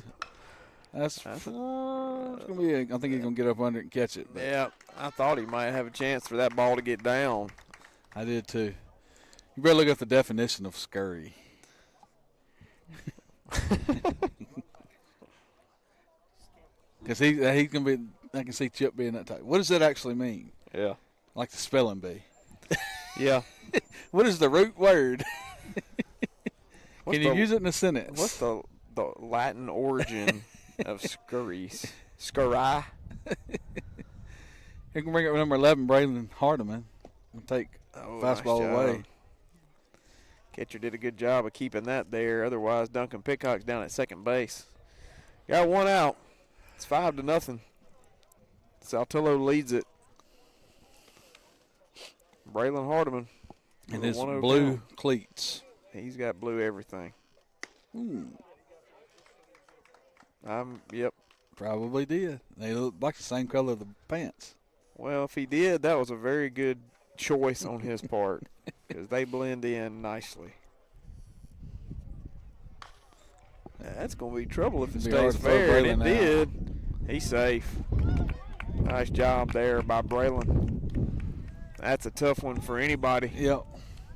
That's gonna be. I think he's gonna get up under it and catch it. Yeah, I thought he might have a chance for that ball to get down. I did too. You better look up the definition of scurry. Because he's gonna be. I can see Chip being that type. What does that actually mean? Yeah, like the spelling bee. Yeah. What is the root word? Can you use it in a sentence? What's the Latin origin of scurries? Scurry. You can bring up number 11, Braylon Hardiman, and take fastball nice away. Catcher did a good job of keeping that there. Otherwise, Duncan Pitcock's down at second base. Got one out. It's 5-0. Saltillo leads it. Braylon Hardiman. And his blue cleats. He's got blue everything. Yep. Probably did. They look like the same color of the pants. Well, if he did, that was a very good choice on his part because they blend in nicely. That's going to be trouble if it stays fair, and it did. He's safe. Nice job there by Braylon. That's a tough one for anybody. Yep.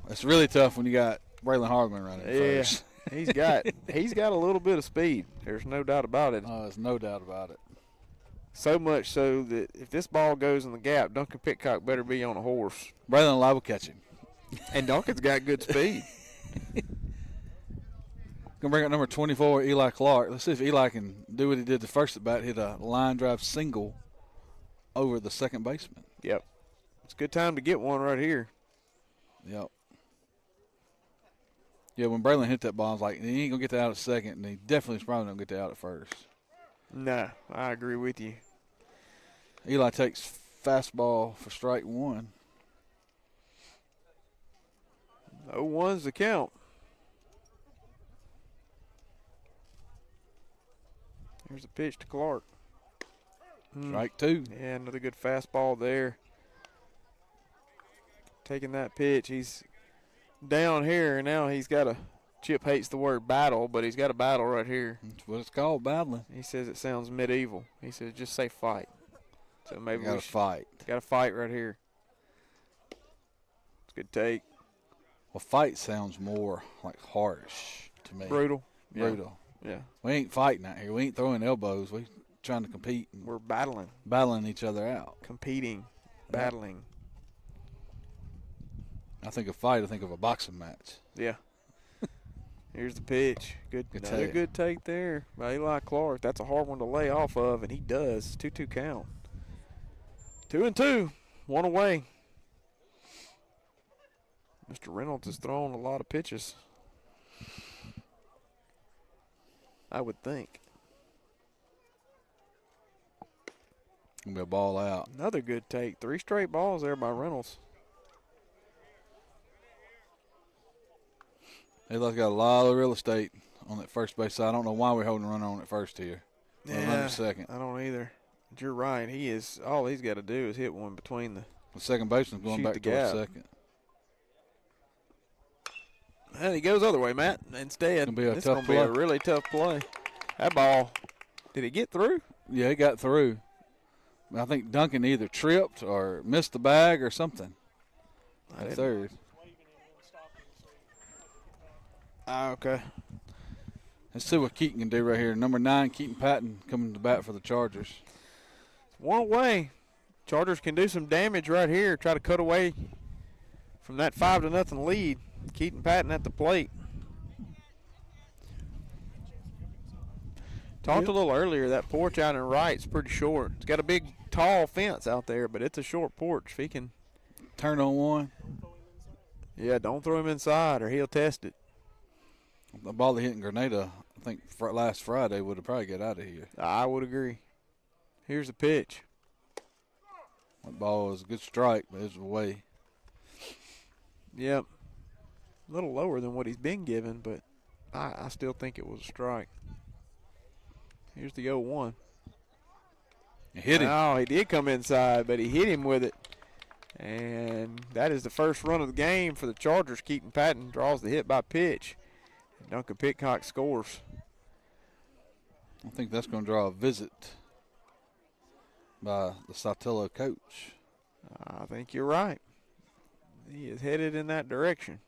It's really tough when you got Braylon Hardiman running first. he's got a little bit of speed. There's no doubt about it. Oh, there's no doubt about it. So much so that if this ball goes in the gap, Duncan Pitcock better be on a horse. Braylon liable catch him. And Duncan's got good speed. Gonna bring up number 24, Eli Clark. Let's see if Eli can do what he did the first at bat, hit a line drive single over the second baseman. Yep. It's a good time to get one right here. Yep. Yeah, when Braylon hit that ball, I was like, he ain't going to get that out at second, and he definitely is probably going to get that out at first. Nah, I agree with you. Eli takes fastball for strike one. 0-1's the count. Here's a pitch to Clark. Strike two. Yeah, another good fastball there. Taking that pitch. He's down here, and now he's got a – Chip hates the word battle, but he's got a battle right here. That's what it's called, battling. He says it sounds medieval. He says just say fight. So maybe we got to fight. Got to fight right here. It's a good take. Well, fight sounds more like harsh to me. Brutal. Brutal. Yeah. We ain't fighting out here. We ain't throwing elbows. We trying to compete. We're battling. Battling each other out. Competing. Battling. I think of fight, I think of a boxing match. Yeah. Here's the pitch. Another good take there by Eli Clark. That's a hard one to lay off of, and he does. 2-2 count. 2-2. One away. Mr. Reynolds has thrown a lot of pitches, I would think. Gonna be a ball out. Another good take. 3 straight balls there by Reynolds. Eli's got a lot of real estate on that first base side. I don't know why we're holding a runner on at first here. Yeah, second. I don't either. But you're right. All he's got to do is hit one between the second baseman's going back to second. And he goes other way, Matt. Instead, it's going to be a really tough play. That ball, did it get through? Yeah, it got through. I think Duncan either tripped or missed the bag or something. At third. Okay. Let's see what Keaton can do right here. Number 9, Keaton Patton, coming to bat for the Chargers. One way. Chargers can do some damage right here. Try to cut away from that 5-0 lead. Keaton Patton at the plate. Talked a little earlier, that porch out in right's pretty short. It's got a big, tall fence out there, but it's a short porch. If he can turn on one. Yeah, don't throw him inside or he'll test it. The ball that hit in Grenada, I think last Friday, would have probably got out of here. I would agree. Here's the pitch. That ball was a good strike, but it was away. Yep. A little lower than what he's been given, but I still think it was a strike. Here's the 0-1. He hit him. Oh, he did come inside, but he hit him with it. And that is the first run of the game for the Chargers. Keaton Patton draws the hit by pitch. Duncan Pitcock scores. I think that's going to draw a visit by the Saltillo coach. I think you're right. He is headed in that direction.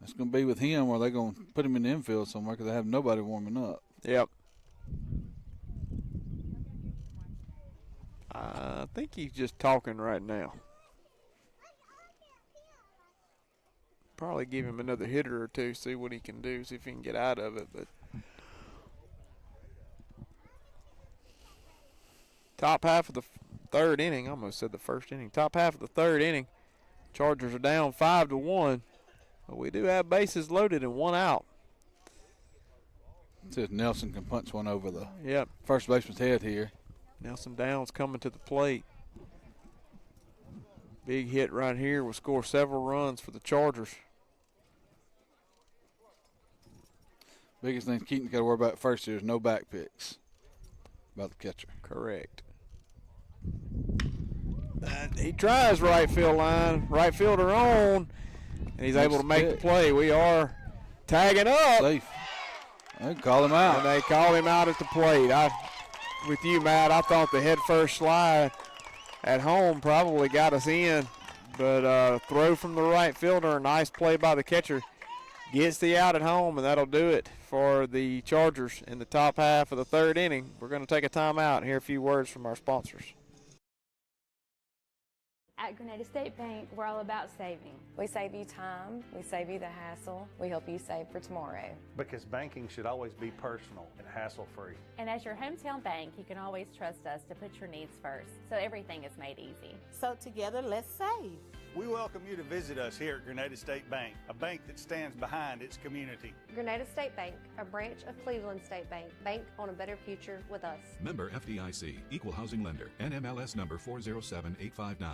It's going to be with him, or they're going to put him in the infield somewhere because they have nobody warming up. Yep. I think he's just talking right now. Probably give him another hitter or two, see what he can do, see if he can get out of it. But top half of the third inning, I almost said the first inning. Top half of the third inning, Chargers are down 5-1. But we do have bases loaded and one out. Says Nelson can punch one over the Yep. first baseman's head here. Nelson Downs coming to the plate. Big hit right here will score several runs for the Chargers. Biggest thing Keaton's got to worry about first here is no back picks by the catcher. Correct. He tries right field line. Right fielder on. And he's able to make the play. We are tagging up. Safe. They call him out. And they call him out at the plate. With you, Matt, I thought the head first slide at home probably got us in. But throw from the right fielder, a nice play by the catcher. Gets the out at home, and that'll do it for the Chargers in the top half of the third inning. We're going to take a timeout and hear a few words from our sponsors. At Grenada State Bank, we're all about saving. We save you time, we save you the hassle, we help you save for tomorrow. Because banking should always be personal and hassle-free. And as your hometown bank, you can always trust us to put your needs first, so everything is made easy. So together, let's save. We welcome you to visit us here at Grenada State Bank, a bank that stands behind its community. Grenada State Bank, a branch of Cleveland State Bank. Bank on a better future with us. Member FDIC, Equal Housing Lender, NMLS number 407859.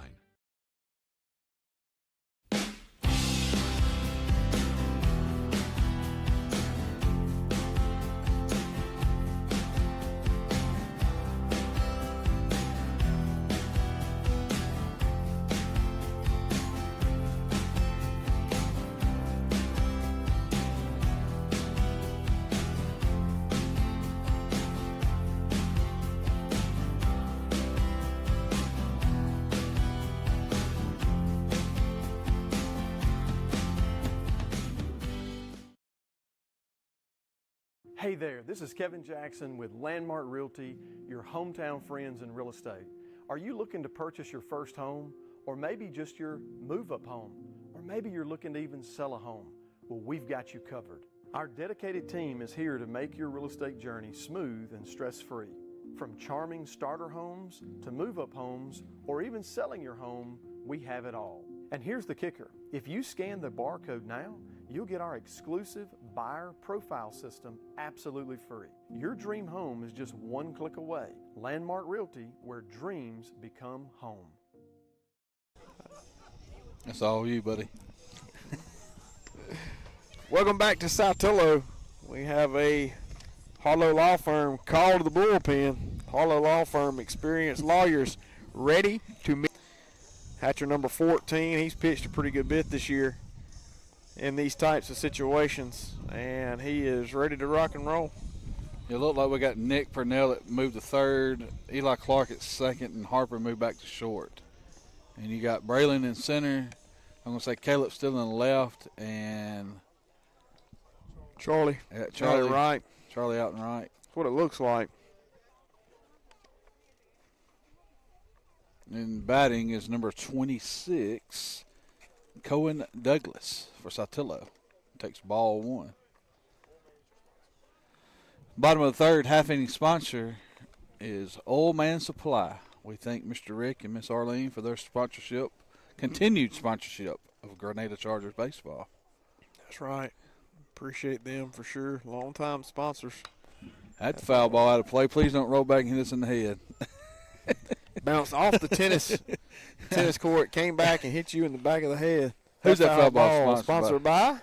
Hey there, this is Kevin Jackson with Landmark Realty, your hometown friends in real estate. Are you looking to purchase your first home, or maybe just your move-up home, or maybe you're looking to even sell a home? Well, we've got you covered. Our dedicated team is here to make your real estate journey smooth and stress-free. From charming starter homes to move-up homes, or even selling your home, we have it all. And here's the kicker. If you scan the barcode now, you'll get our exclusive buyer profile system absolutely free. Your dream home is just one click away. Landmark Realty, where dreams become home. That's all you, buddy. Welcome back to Saltillo. We have a Harlow Law Firm call to the bullpen. Harlow Law Firm, experienced lawyers ready to meet. Hatcher number 14, he's pitched a pretty good bit this year in these types of situations, and he is ready to rock and roll. It looked like we got Nick Purnell that moved to third, Eli Clark at second, and Harper moved back to short. And you got Braylon in center. I'm going to say Caleb still in the left, and Charlie. Charlie right. Charlie out and right. That's what it looks like. And batting is number 26, Cohen Douglas for Saltillo. Takes ball 1. Bottom of the third, half-inning sponsor is Old Man Supply. We thank Mr. Rick and Miss Arlene for their sponsorship, continued sponsorship of Grenada Chargers baseball. That's right. Appreciate them for sure. Long-time sponsors. That's foul ball out of play. Please don't roll back and hit us in the head. Bounced off the tennis court, came back and hit you in the back of the head. Who's that foul ball sponsored by?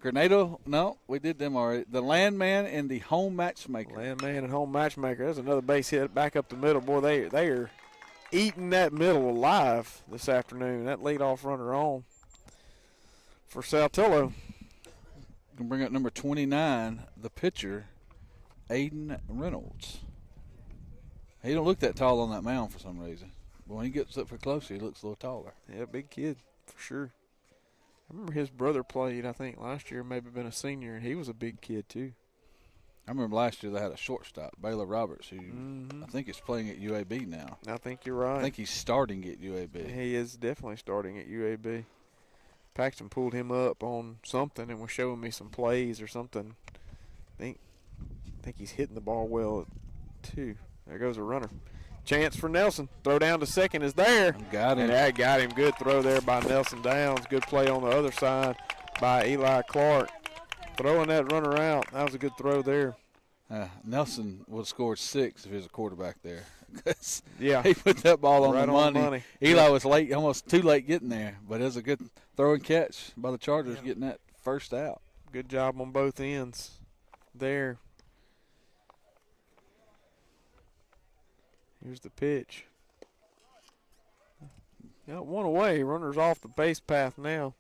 Grenada? No, we did them already. The Landman and the Home Matchmaker. Landman and Home Matchmaker. There's another base hit back up the middle. Boy, they are eating that middle alive this afternoon. That leadoff runner on for Saltillo. Going to bring up number 29, the pitcher, Aiden Reynolds. He don't look that tall on that mound for some reason. But when he gets up for closer, he looks a little taller. Yeah, big kid for sure. I remember his brother played, I think, last year, maybe been a senior, and he was a big kid too. I remember last year they had a shortstop, Baylor Roberts, who I think is playing at UAB now. I think you're right. I think he's starting at UAB. He is definitely starting at UAB. Paxton pulled him up on something and was showing me some plays or something. I think he's hitting the ball well too. There goes a runner. Chance for Nelson. Throw down to second is there. Got him. And that got him. Good throw there by Nelson Downs. Good play on the other side by Eli Clark. Throwing that runner out. That was a good throw there. Nelson would have scored 6 if he was a quarterback there. Yeah. He put that ball on Right the on money. Eli was late, almost too late getting there. But it was a good throw and catch by the Chargers getting that first out. Good job on both ends there. Here's the pitch. Got one away. Runner's off the base path now.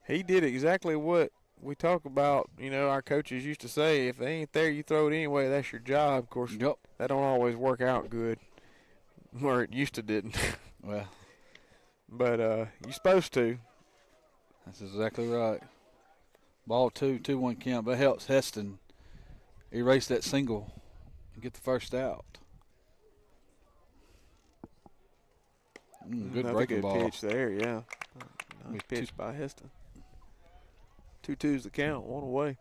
He did exactly what we talk about. You know, our coaches used to say, if they ain't there, you throw it anyway. That's your job. Of course, that don't always work out good. Or it used to didn't. Well. But you're supposed to. That's exactly right. Ball 2, 2-1 count. That helps Heston erase that single and get the first out. Good Another breaking good ball. pitch there, yeah. Nice pitch by Heston. 2-2's the count, one away.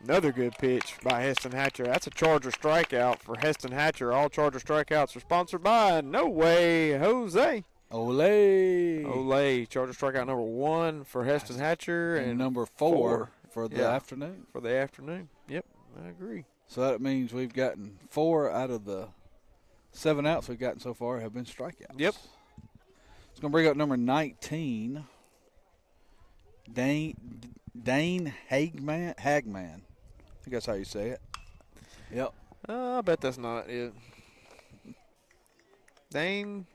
Another good pitch by Heston Hatcher. That's a Charger strikeout for Heston Hatcher. All Charger strikeouts are sponsored by No Way Jose. Olay. Charger strikeout number 1 for Heston Hatcher. And number 4 for the afternoon. For the afternoon. Yep, I agree. So that means we've gotten 4 out of the 7 outs we've gotten so far have been strikeouts. Yep. It's going to bring up number 19, Dane Hagman. I think that's how you say it. Yep. I bet that's not it. Dane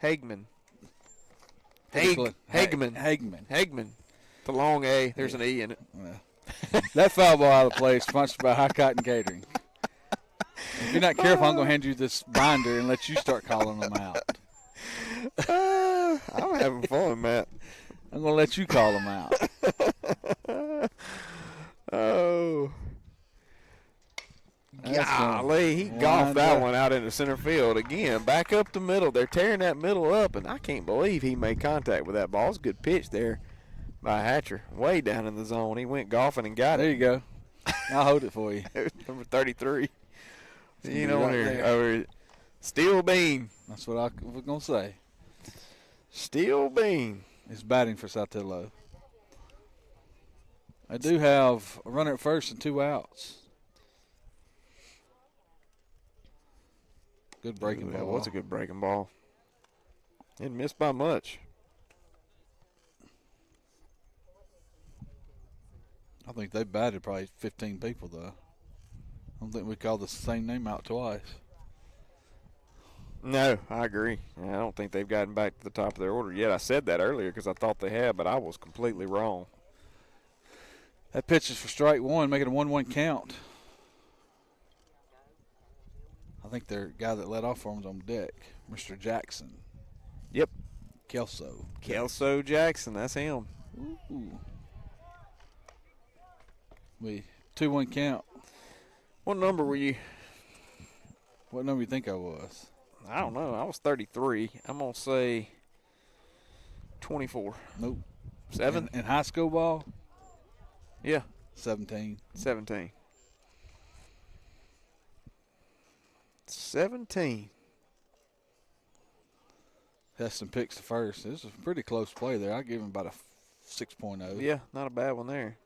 Hagman. Hagman. The long A. There's an E in it. Well, that foul ball out of play is sponsored by High Cotton Catering. If you're not careful, I'm going to hand you this binder and let you start calling them out. I'm having fun, Matt. I'm going to let you call them out. Oh. Golly, he golfed that one out into center field again. Back up the middle. They're tearing that middle up, and I can't believe he made contact with that ball. It's a good pitch there by Hatcher. Way down in the zone. He went golfing and got it. There you go. I'll hold it for you. Number 33. You know, right Steel Bean. That's what I was going to say. Steel Bean is batting for Saltillo. I do have a runner at first and 2 outs. Good breaking ball. That was a good breaking ball. Didn't miss by much. I think they batted probably 15 people, though. I don't think we called the same name out twice. No, I agree. I don't think they've gotten back to the top of their order yet. I said that earlier because I thought they had, but I was completely wrong. That pitch is for strike one, making a 1-1 count. I think their guy that led off for him's on deck, Mr. Jackson. Yep. Kelso Jackson, that's him. Ooh. 2-1 count. What number were you? What number you think I was? I don't know. I was 33. I'm going to say 24. Nope. 7? In high school ball? Yeah. 17. 17. 17. Heston picks the first. This is a pretty close play there. I give him about a 6.0. Yeah, not a bad one there.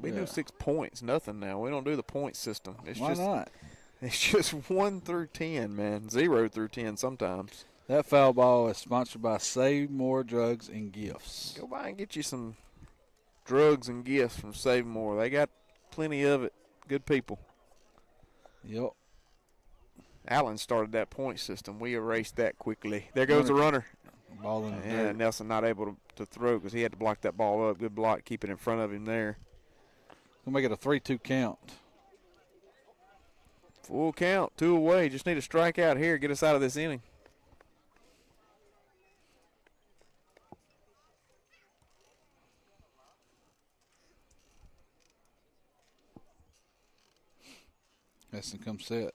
We do 6 points, nothing now. We don't do the point system. Why not? It's just 1 through 10, man. 0 through 10 sometimes. That foul ball is sponsored by Save More Drugs and Gifts. Go by and get you some drugs and gifts from Save More. They got plenty of it. Good people. Yep. Allen started that point system. We erased that quickly. There goes the runner. Ball in the And dirt. Nelson not able to throw because he had to block that ball up. Good block, keep it in front of him there. We'll make it a 3-2 count. Full count, 2 away. Just need a strikeout here. Get us out of this inning. Heston comes set.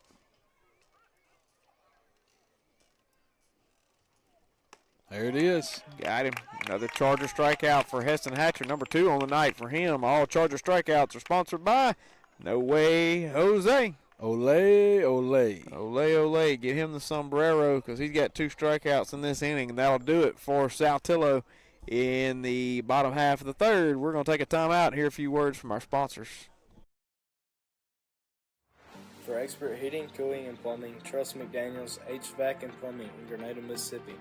There it is. Got him. Another Charger strikeout for Heston Hatcher. Number 2 on the night for him. All Charger strikeouts are sponsored by No Way Jose. Ole, ole. Ole, ole. Get him the sombrero because he's got 2 strikeouts in this inning, and that'll do it for Saltillo in the bottom half of the third. We're going to take a timeout, hear a few words from our sponsors. For expert heating, cooling, and plumbing, trust McDaniels HVAC and Plumbing in Grenada, Mississippi.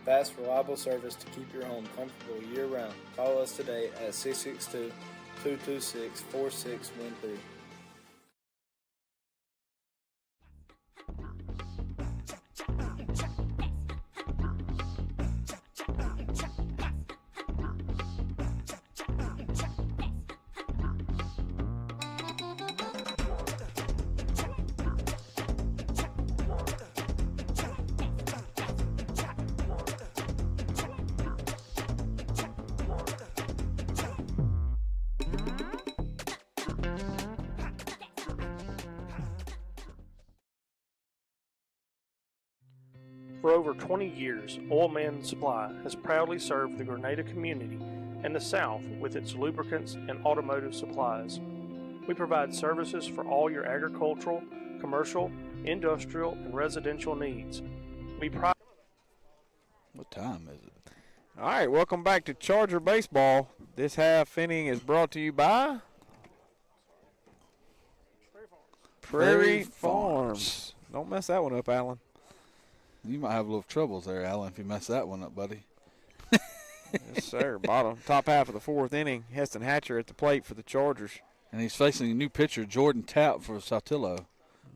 Fast, reliable service to keep your home comfortable year-round. Call us today at 662-226-4613. For over 20 years, Oil Man Supply has proudly served the Grenada community and the South with its lubricants and automotive supplies. We provide services for all your agricultural, commercial, industrial, and residential needs. We pride. What time is it? All right, welcome back to Charger Baseball. This half inning is brought to you by Prairie Farms. Don't mess that one up, Alan. You might have a little troubles there, Alan, if you mess that one up, buddy. Yes, sir. Top half of the 4th inning. Heston Hatcher at the plate for the Chargers. And he's facing a new pitcher, Jordan Tapp, for Saltillo.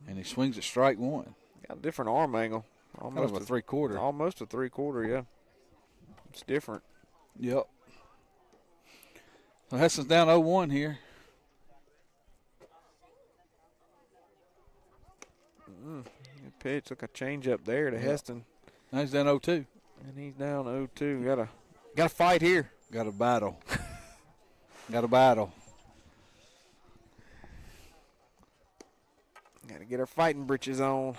And he swings at strike 1. Got a different arm angle. Almost a 3/4. Almost a 3/4, yeah. It's different. Yep. So Heston's down 0-1 here. Good pitch. Look, a change up there to Heston. Now he's down 0-2. And he's down 0-2. Got a fight here. Got a battle. Got a battle. Got to get our fighting britches on.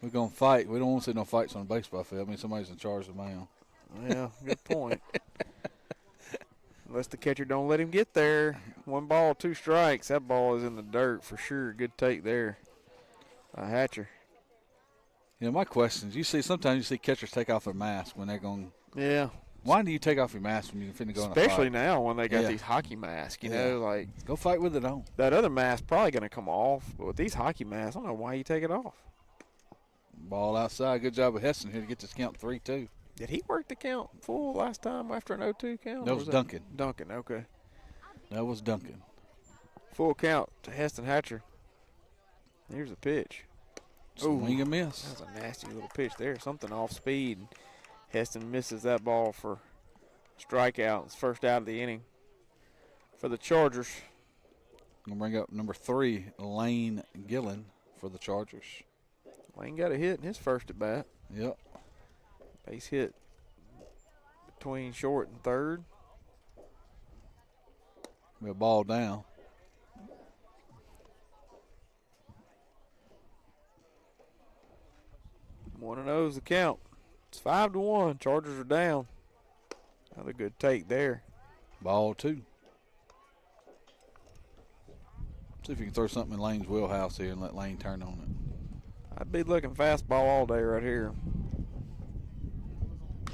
We're going to fight. We don't want to see no fights on a baseball field. I mean, somebody's in charge of the mound. Yeah, good point. Unless the catcher don't let him get there. 1 ball, 2 strikes. That ball is in the dirt for sure. Good take there. Hatcher. Yeah, my question is, sometimes you see catchers take off their mask when they're going. Yeah. Why do you take off your mask when you're finna go in a fight? Especially now when they got these hockey masks, you know, like. Go fight with it on. That other mask probably going to come off, but with these hockey masks, I don't know why you take it off. Ball outside. Good job of Heston here to get this count 3-2. Did he work the count full last time after an 0-2 count? That was Duncan. Duncan, okay. That was Duncan. Full count to Heston Hatcher. Here's the pitch. Swing and miss. That was a nasty little pitch there. Something off speed. Heston misses that ball for strikeout. It's first out of the inning for the Chargers. Going to bring up number 3, Lane Gillen for the Chargers. Lane got a hit in his first at bat. Yep. Base hit between short and third. Be a ball down. One and 0's the count. It's 5-1. Chargers are down. Another good take there. Ball 2. See if you can throw something in Lane's wheelhouse here and let Lane turn on it. I'd be looking fastball all day right here.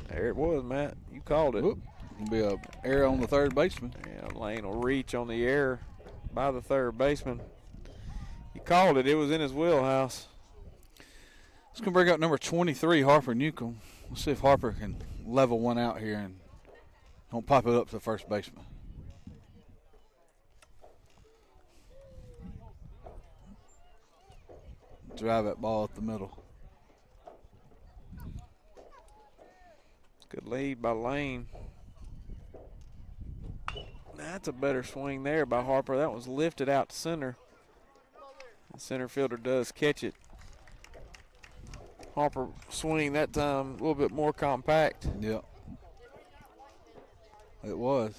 There it was, Matt. You called it. Whoop. Gonna be a error on the third baseman. Yeah, Lane will reach on the air by the third baseman. He called it. It was in his wheelhouse. It's going to bring up number 23, Harper Newcomb. We'll see if Harper can level one out here and don't pop it up to the first baseman. Drive that ball up the middle. Good lead by Lane. That's a better swing there by Harper. That was lifted out to center. The center fielder does catch it. Harper swing that time a little bit more compact. Yep. It was.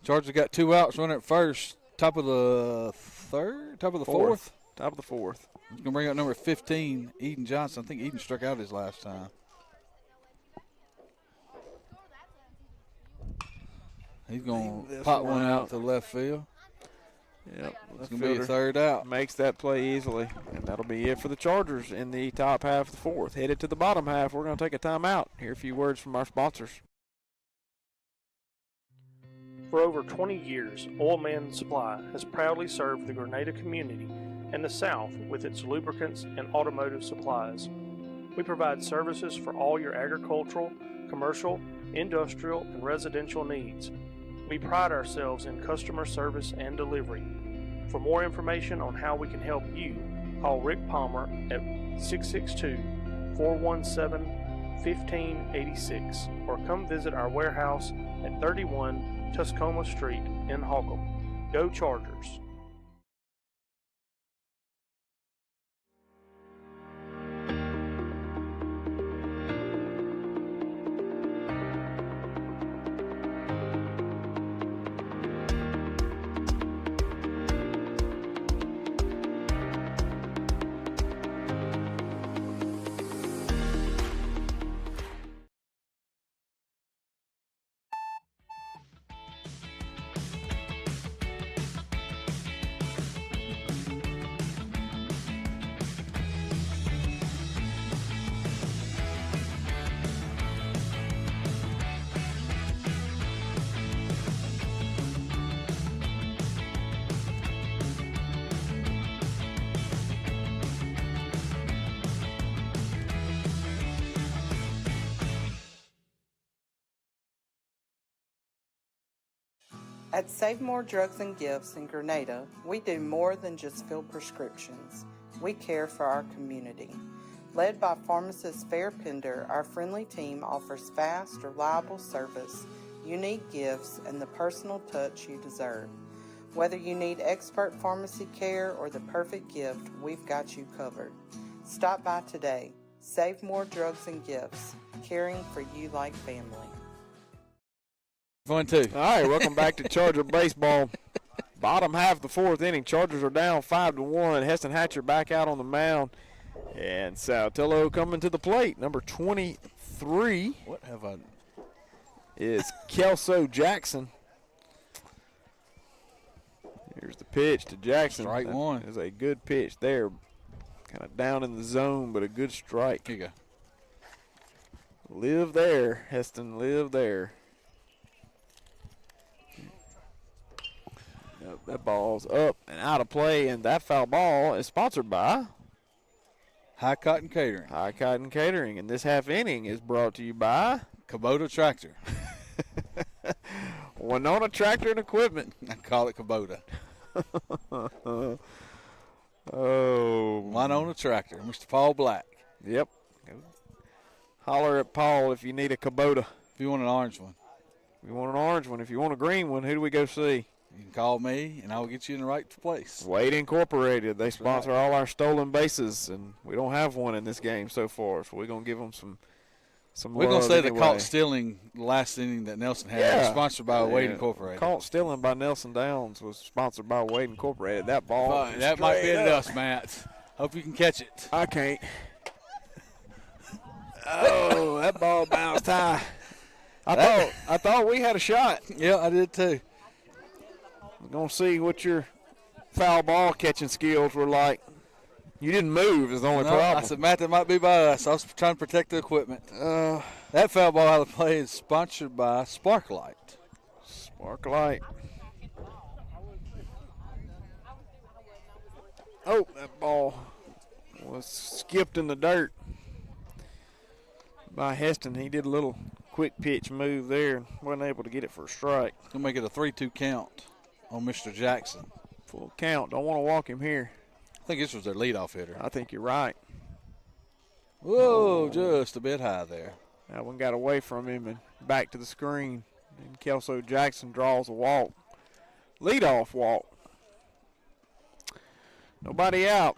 Chargers got 2 outs, running at first. Top of the third? Top of the fourth? Top of the fourth. He's going to bring up number 15, Eden Johnson. I think Eden struck out his last time. He's going to pop one out to left field. Yep. It's going to be a third out. Makes that play easily. And that'll be it for the Chargers in the top half of the fourth. Headed to the bottom half. We're going to take a timeout. Hear a few words from our sponsors. For over 20 years, Oil Man Supply has proudly served the Grenada community and the South with its lubricants and automotive supplies. We provide services for all your agricultural, commercial, industrial, and residential needs. We pride ourselves in customer service and delivery. For more information on how we can help you, call Rick Palmer at 662-417-1586 or come visit our warehouse at 31 Tuscoma Street in Holcomb. Go Chargers! At Save More Drugs and Gifts in Grenada, we do more than just fill prescriptions. We care for our community. Led by pharmacist Fair Pender, our friendly team offers fast, reliable service, unique gifts, and the personal touch you deserve. Whether you need expert pharmacy care or the perfect gift, we've got you covered. Stop by today. Save More Drugs and Gifts, caring for you like family. 1-2. All right, welcome back to Charger Baseball. Bottom half of the fourth inning. Chargers are down 5-1. Heston Hatcher back out on the mound. And Saltillo coming to the plate. Number 23 What have I? is Kelso Jackson. Here's the pitch to Jackson. Strike one. Is a good pitch there. Kind of down in the zone, but a good strike. Here you go. Live there, Heston, live there. Yep, that ball's up and out of play, and that foul ball is sponsored by High Cotton Catering. High Cotton Catering, and this half inning is brought to you by Kubota Tractor. Winona Tractor and Equipment. I call it Kubota. Oh. One on the tractor, Mr. Paul Black. Yep. Holler at Paul if you need a Kubota. If you want an orange one. If you want an orange one. If you want a green one, who do we go see? You can call me, and I will get you in the right place. Wade Incorporated. They sponsor all our stolen bases, and we don't have one in this game so far, so we're going to give them some We're going to love say anyway. the caught stealing last inning that Nelson had was sponsored by Wade Incorporated. Caught stealing by Nelson Downs was sponsored by Wade Incorporated. That ball. That might be us, Matt. Hope you can catch it. I can't. Oh, that ball bounced high. I thought we had a shot. Yeah, I did too. We're going to see what your foul ball catching skills were like. You didn't move is the only problem. I said, Matt, that might be by us. I was trying to protect the equipment. That foul ball out of play is sponsored by Sparklight. Sparklight. Oh, that ball was skipped in the dirt by Heston. He did a little quick pitch move there and wasn't able to get it for a strike. He'll make it a 3-2 count on Mr. Jackson. Full count. Don't want to walk him here. I think this was their leadoff hitter. I think you're right. Whoa, just a bit high there. That one got away from him and back to the screen. And Kelso Jackson draws a walk. Leadoff walk. Nobody out.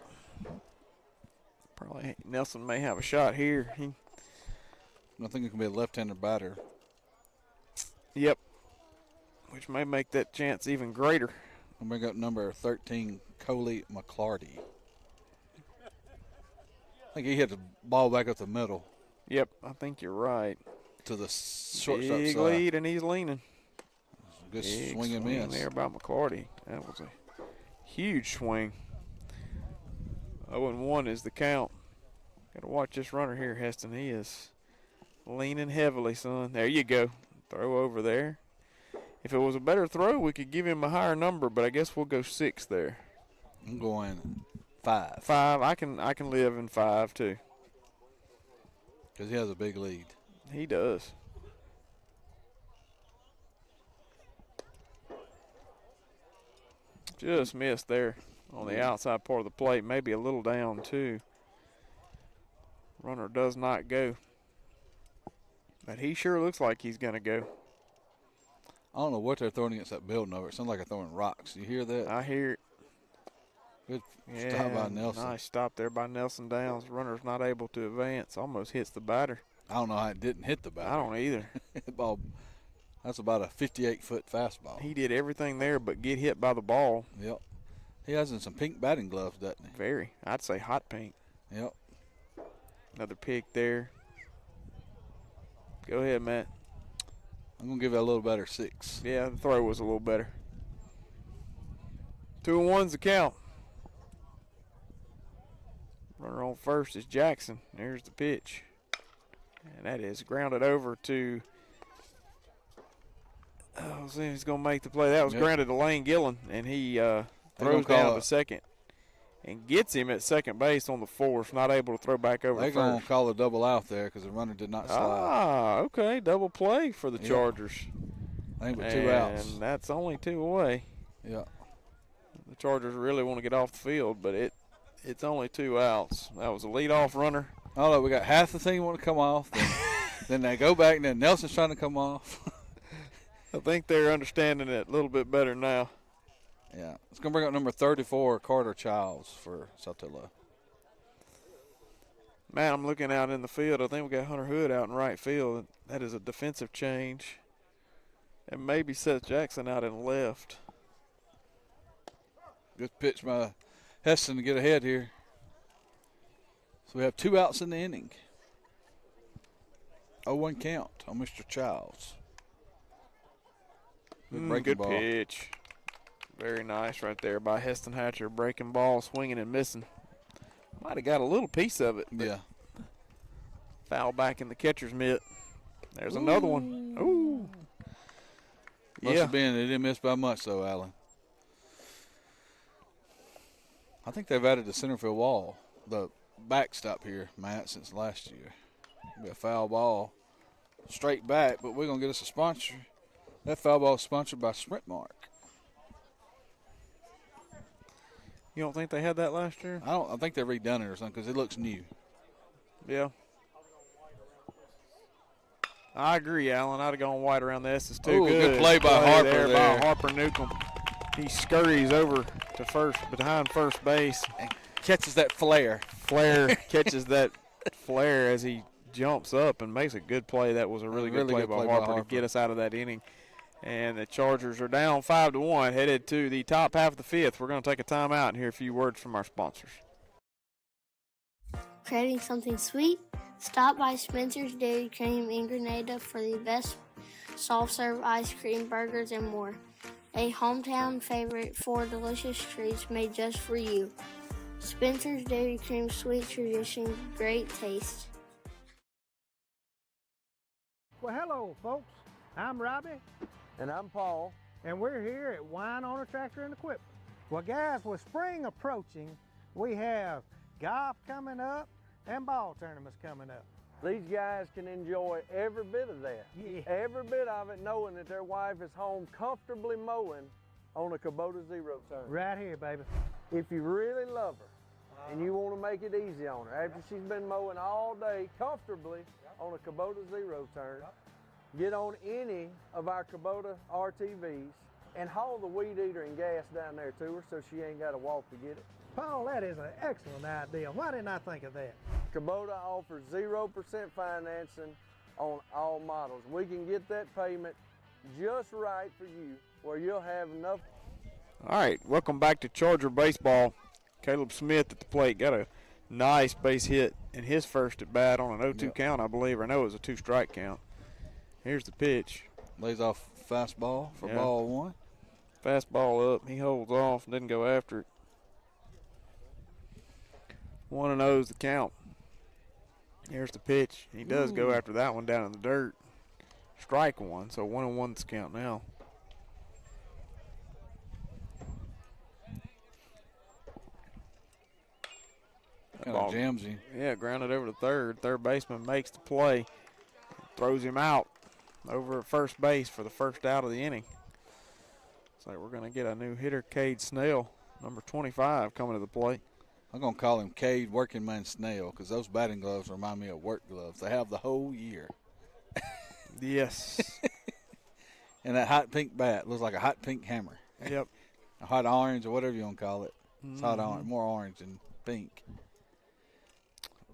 Probably Nelson may have a shot here. I think it can be a left-hander batter. Yep. Which may make that chance even greater. I'll bring up number 13, Coley McClarty. I think he hit the ball back up the middle. Yep, I think you're right. To the shortstop Big side. lead, and he's leaning. Good Big swing and miss. there by McClarty. That was a huge swing. 0-1 is the count. Got to watch this runner here, Heston. He is leaning heavily, son. There you go. Throw over there. If it was a better throw, we could give him a higher number, but I guess we'll go 6 there. I'm going 5. 5. I can live in 5 too. Because he has a big lead. He does. Just missed there on the outside part of the plate. Maybe a little down too. Runner does not go. But he sure looks like he's going to go. I don't know what they're throwing against that building over. It sounds like they're throwing rocks. You hear that? I hear it. Good stop by Nelson. Nice stop there by Nelson Downs. Runner's not able to advance. Almost hits the batter. I don't know how it didn't hit the batter. I don't either. Ball, that's about a 58-foot fastball. He did everything there but get hit by the ball. Yep. He has in some pink batting gloves, doesn't he? Very. I'd say hot pink. Yep. Another pick there. Go ahead, Matt. I'm going to give it a little better 6. Yeah, the throw was a little better. 2-1's the count. Runner on first is Jackson. There's the pitch. And that is grounded over to, he's going to make the play. That was grounded to Lane Gillen, and he throws down to second and gets him at second base on the fourth, not able to throw back over They're to first. going to call a double out there because the runner did not slide. Ah, okay, double play for the Chargers. I think with 2 outs. And that's only 2 away. Yeah. The Chargers really want to get off the field, but it's only 2 outs. That was a leadoff runner. Oh, look, we got half the thing want to come off. Then they go back, and then Nelson's trying to come off. I think they're understanding it a little bit better now. Yeah. It's going to bring up number 34, Carter Childs for Saltillo. Man, I'm looking out in the field. I think we got Hunter Hood out in right field. That is a defensive change. And maybe Seth Jackson out in left. Good pitch by Heston to get ahead here. So we have 2 outs in the inning. 0-1 count on Mr. Childs. Good pitch. Very nice right there by Heston Hatcher. Breaking ball, swinging and missing. Might have got a little piece of it. Yeah. Foul back in the catcher's mitt. There's another one. Ooh. Must have been. They didn't miss by much, though, Allen. I think they've added the center field wall, the backstop here, Matt, since last year. It'll be a foul ball straight back, but we're going to get us a sponsor. That foul ball is sponsored by Sprint Mark. You don't think they had that last year? I think they've redone it or something because it looks new. Yeah. I agree, Alan. I'd have gone white around the S's too. Ooh, good play by Harper there. By Harper Newcomb. He scurries over to first, behind first base. And catches that flare. Catches that flare as he jumps up and makes a good play. That was a really good play by Harper to get us out of that inning. And the Chargers are down 5-1, headed to the top half of the fifth. We're going to take a timeout and hear a few words from our sponsors. Creating something sweet? Stop by Spencer's Dairy Cream in Grenada for the best soft-serve ice cream, burgers, and more. A hometown favorite for delicious treats made just for you. Spencer's Dairy Cream, sweet tradition, great taste. Well, hello, folks. I'm Robbie. And I'm Paul. And we're here at Wine Owner Tractor and Equipment. Well, guys, with spring approaching, we have golf coming up and ball tournaments coming up. These guys can enjoy every bit of that. Yeah. Every bit of it, knowing that their wife is home comfortably mowing on a Kubota zero turn. Right here, baby. If you really love her and you want to make it easy on her, after she's been mowing all day comfortably on a Kubota zero turn, get on any of our Kubota RTVs and haul the weed eater and gas down there to her so she ain't got to walk to get it. Paul, that is an excellent idea. Why didn't I think of that? Kubota offers 0% financing on all models. We can get that payment just right for you where you'll have enough. All right, welcome back to Charger baseball. Caleb Smith at the plate got a nice base hit in his first at bat on an 0-2 count, I believe, or no, it was a 2-strike count. Here's the pitch. Lays off fastball for ball one. Fastball up. He holds off and doesn't go after it. 1-0 is the count. Here's the pitch. He does go after that one down in the dirt. Strike one, so 1-1 is the count now. Kind of jams him. Yeah, grounded over to third. Third baseman makes the play. Throws him out over at first base for the first out of the inning. Looks like we're going to get a new hitter, Cade Snell, number 25, coming to the plate. I'm going to call him Cade Working Man Snail because those batting gloves remind me of work gloves. They have the whole year. Yes. And that hot pink bat looks like a hot pink hammer. Yep. A hot orange or whatever you want to call it. It's hot orange, more orange than pink.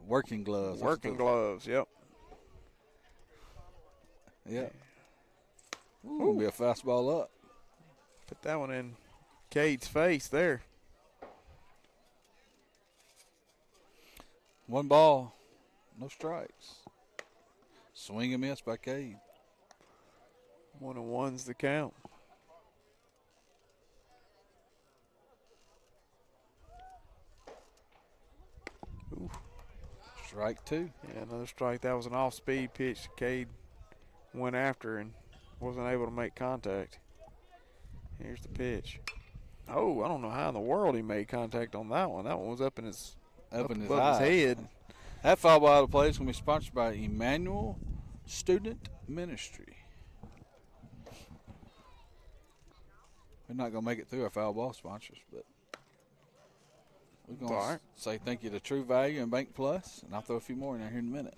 Working gloves. Working gloves, yep. Yep. Ooh, be a fastball up. Put that one in Cade's face there. 1 ball, no strikes. Swing and miss by Cade. 1-1's the count. Ooh. Strike 2. Yeah, another strike. That was an off-speed pitch. Cade went after and wasn't able to make contact. Here's the pitch. Oh, I don't know how in the world he made contact on that one. That one was up in his up in his head. That foul ball out of play is going to be sponsored by Emmanuel Student Ministry. We're not going to make it through our foul ball sponsors, but we're going to say thank you to True Value and Bank Plus, and I'll throw a few more in there here in a minute.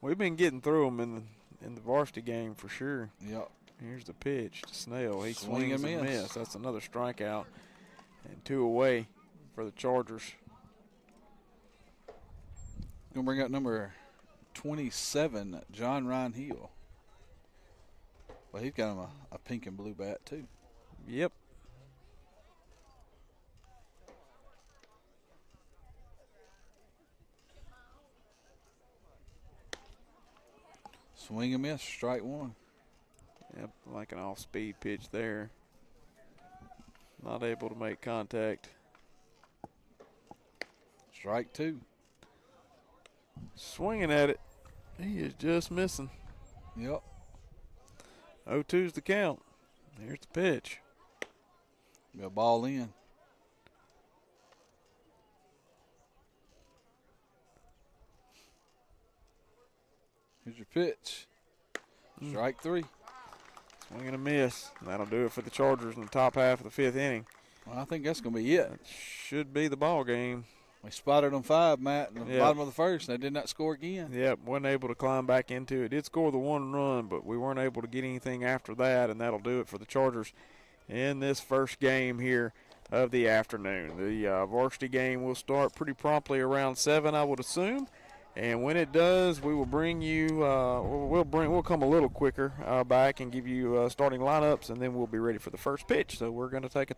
We've been getting through them in the varsity game for sure. Yep. Here's the pitch to Snell. He Swing swings and miss. That's another strikeout. And 2 away for the Chargers. Going to bring up number 27, John Ryan Hill. Well, he's got him a pink and blue bat, too. Yep. Swing and miss, strike 1. Yep, like an off-speed pitch there. Not able to make contact. Strike 2. Swinging at it. He is just missing. Yep. 0-2's the count. Here's the pitch. Be a ball in. Here's your pitch. Strike 3. Swing and a miss. That'll do it for the Chargers in the top half of the 5th inning. Well, I think that's going to be it. That should be the ball game. We spotted them 5, Matt, in the bottom of the first. They did not score again. Yep, wasn't able to climb back into it. Did score the 1 run, but we weren't able to get anything after that, and that'll do it for the Chargers in this first game here of the afternoon. The varsity game will start pretty promptly around 7, I would assume. And when it does, we will bring you. We'll come a little quicker back and give you starting lineups, and then we'll be ready for the first pitch. So we're going to take a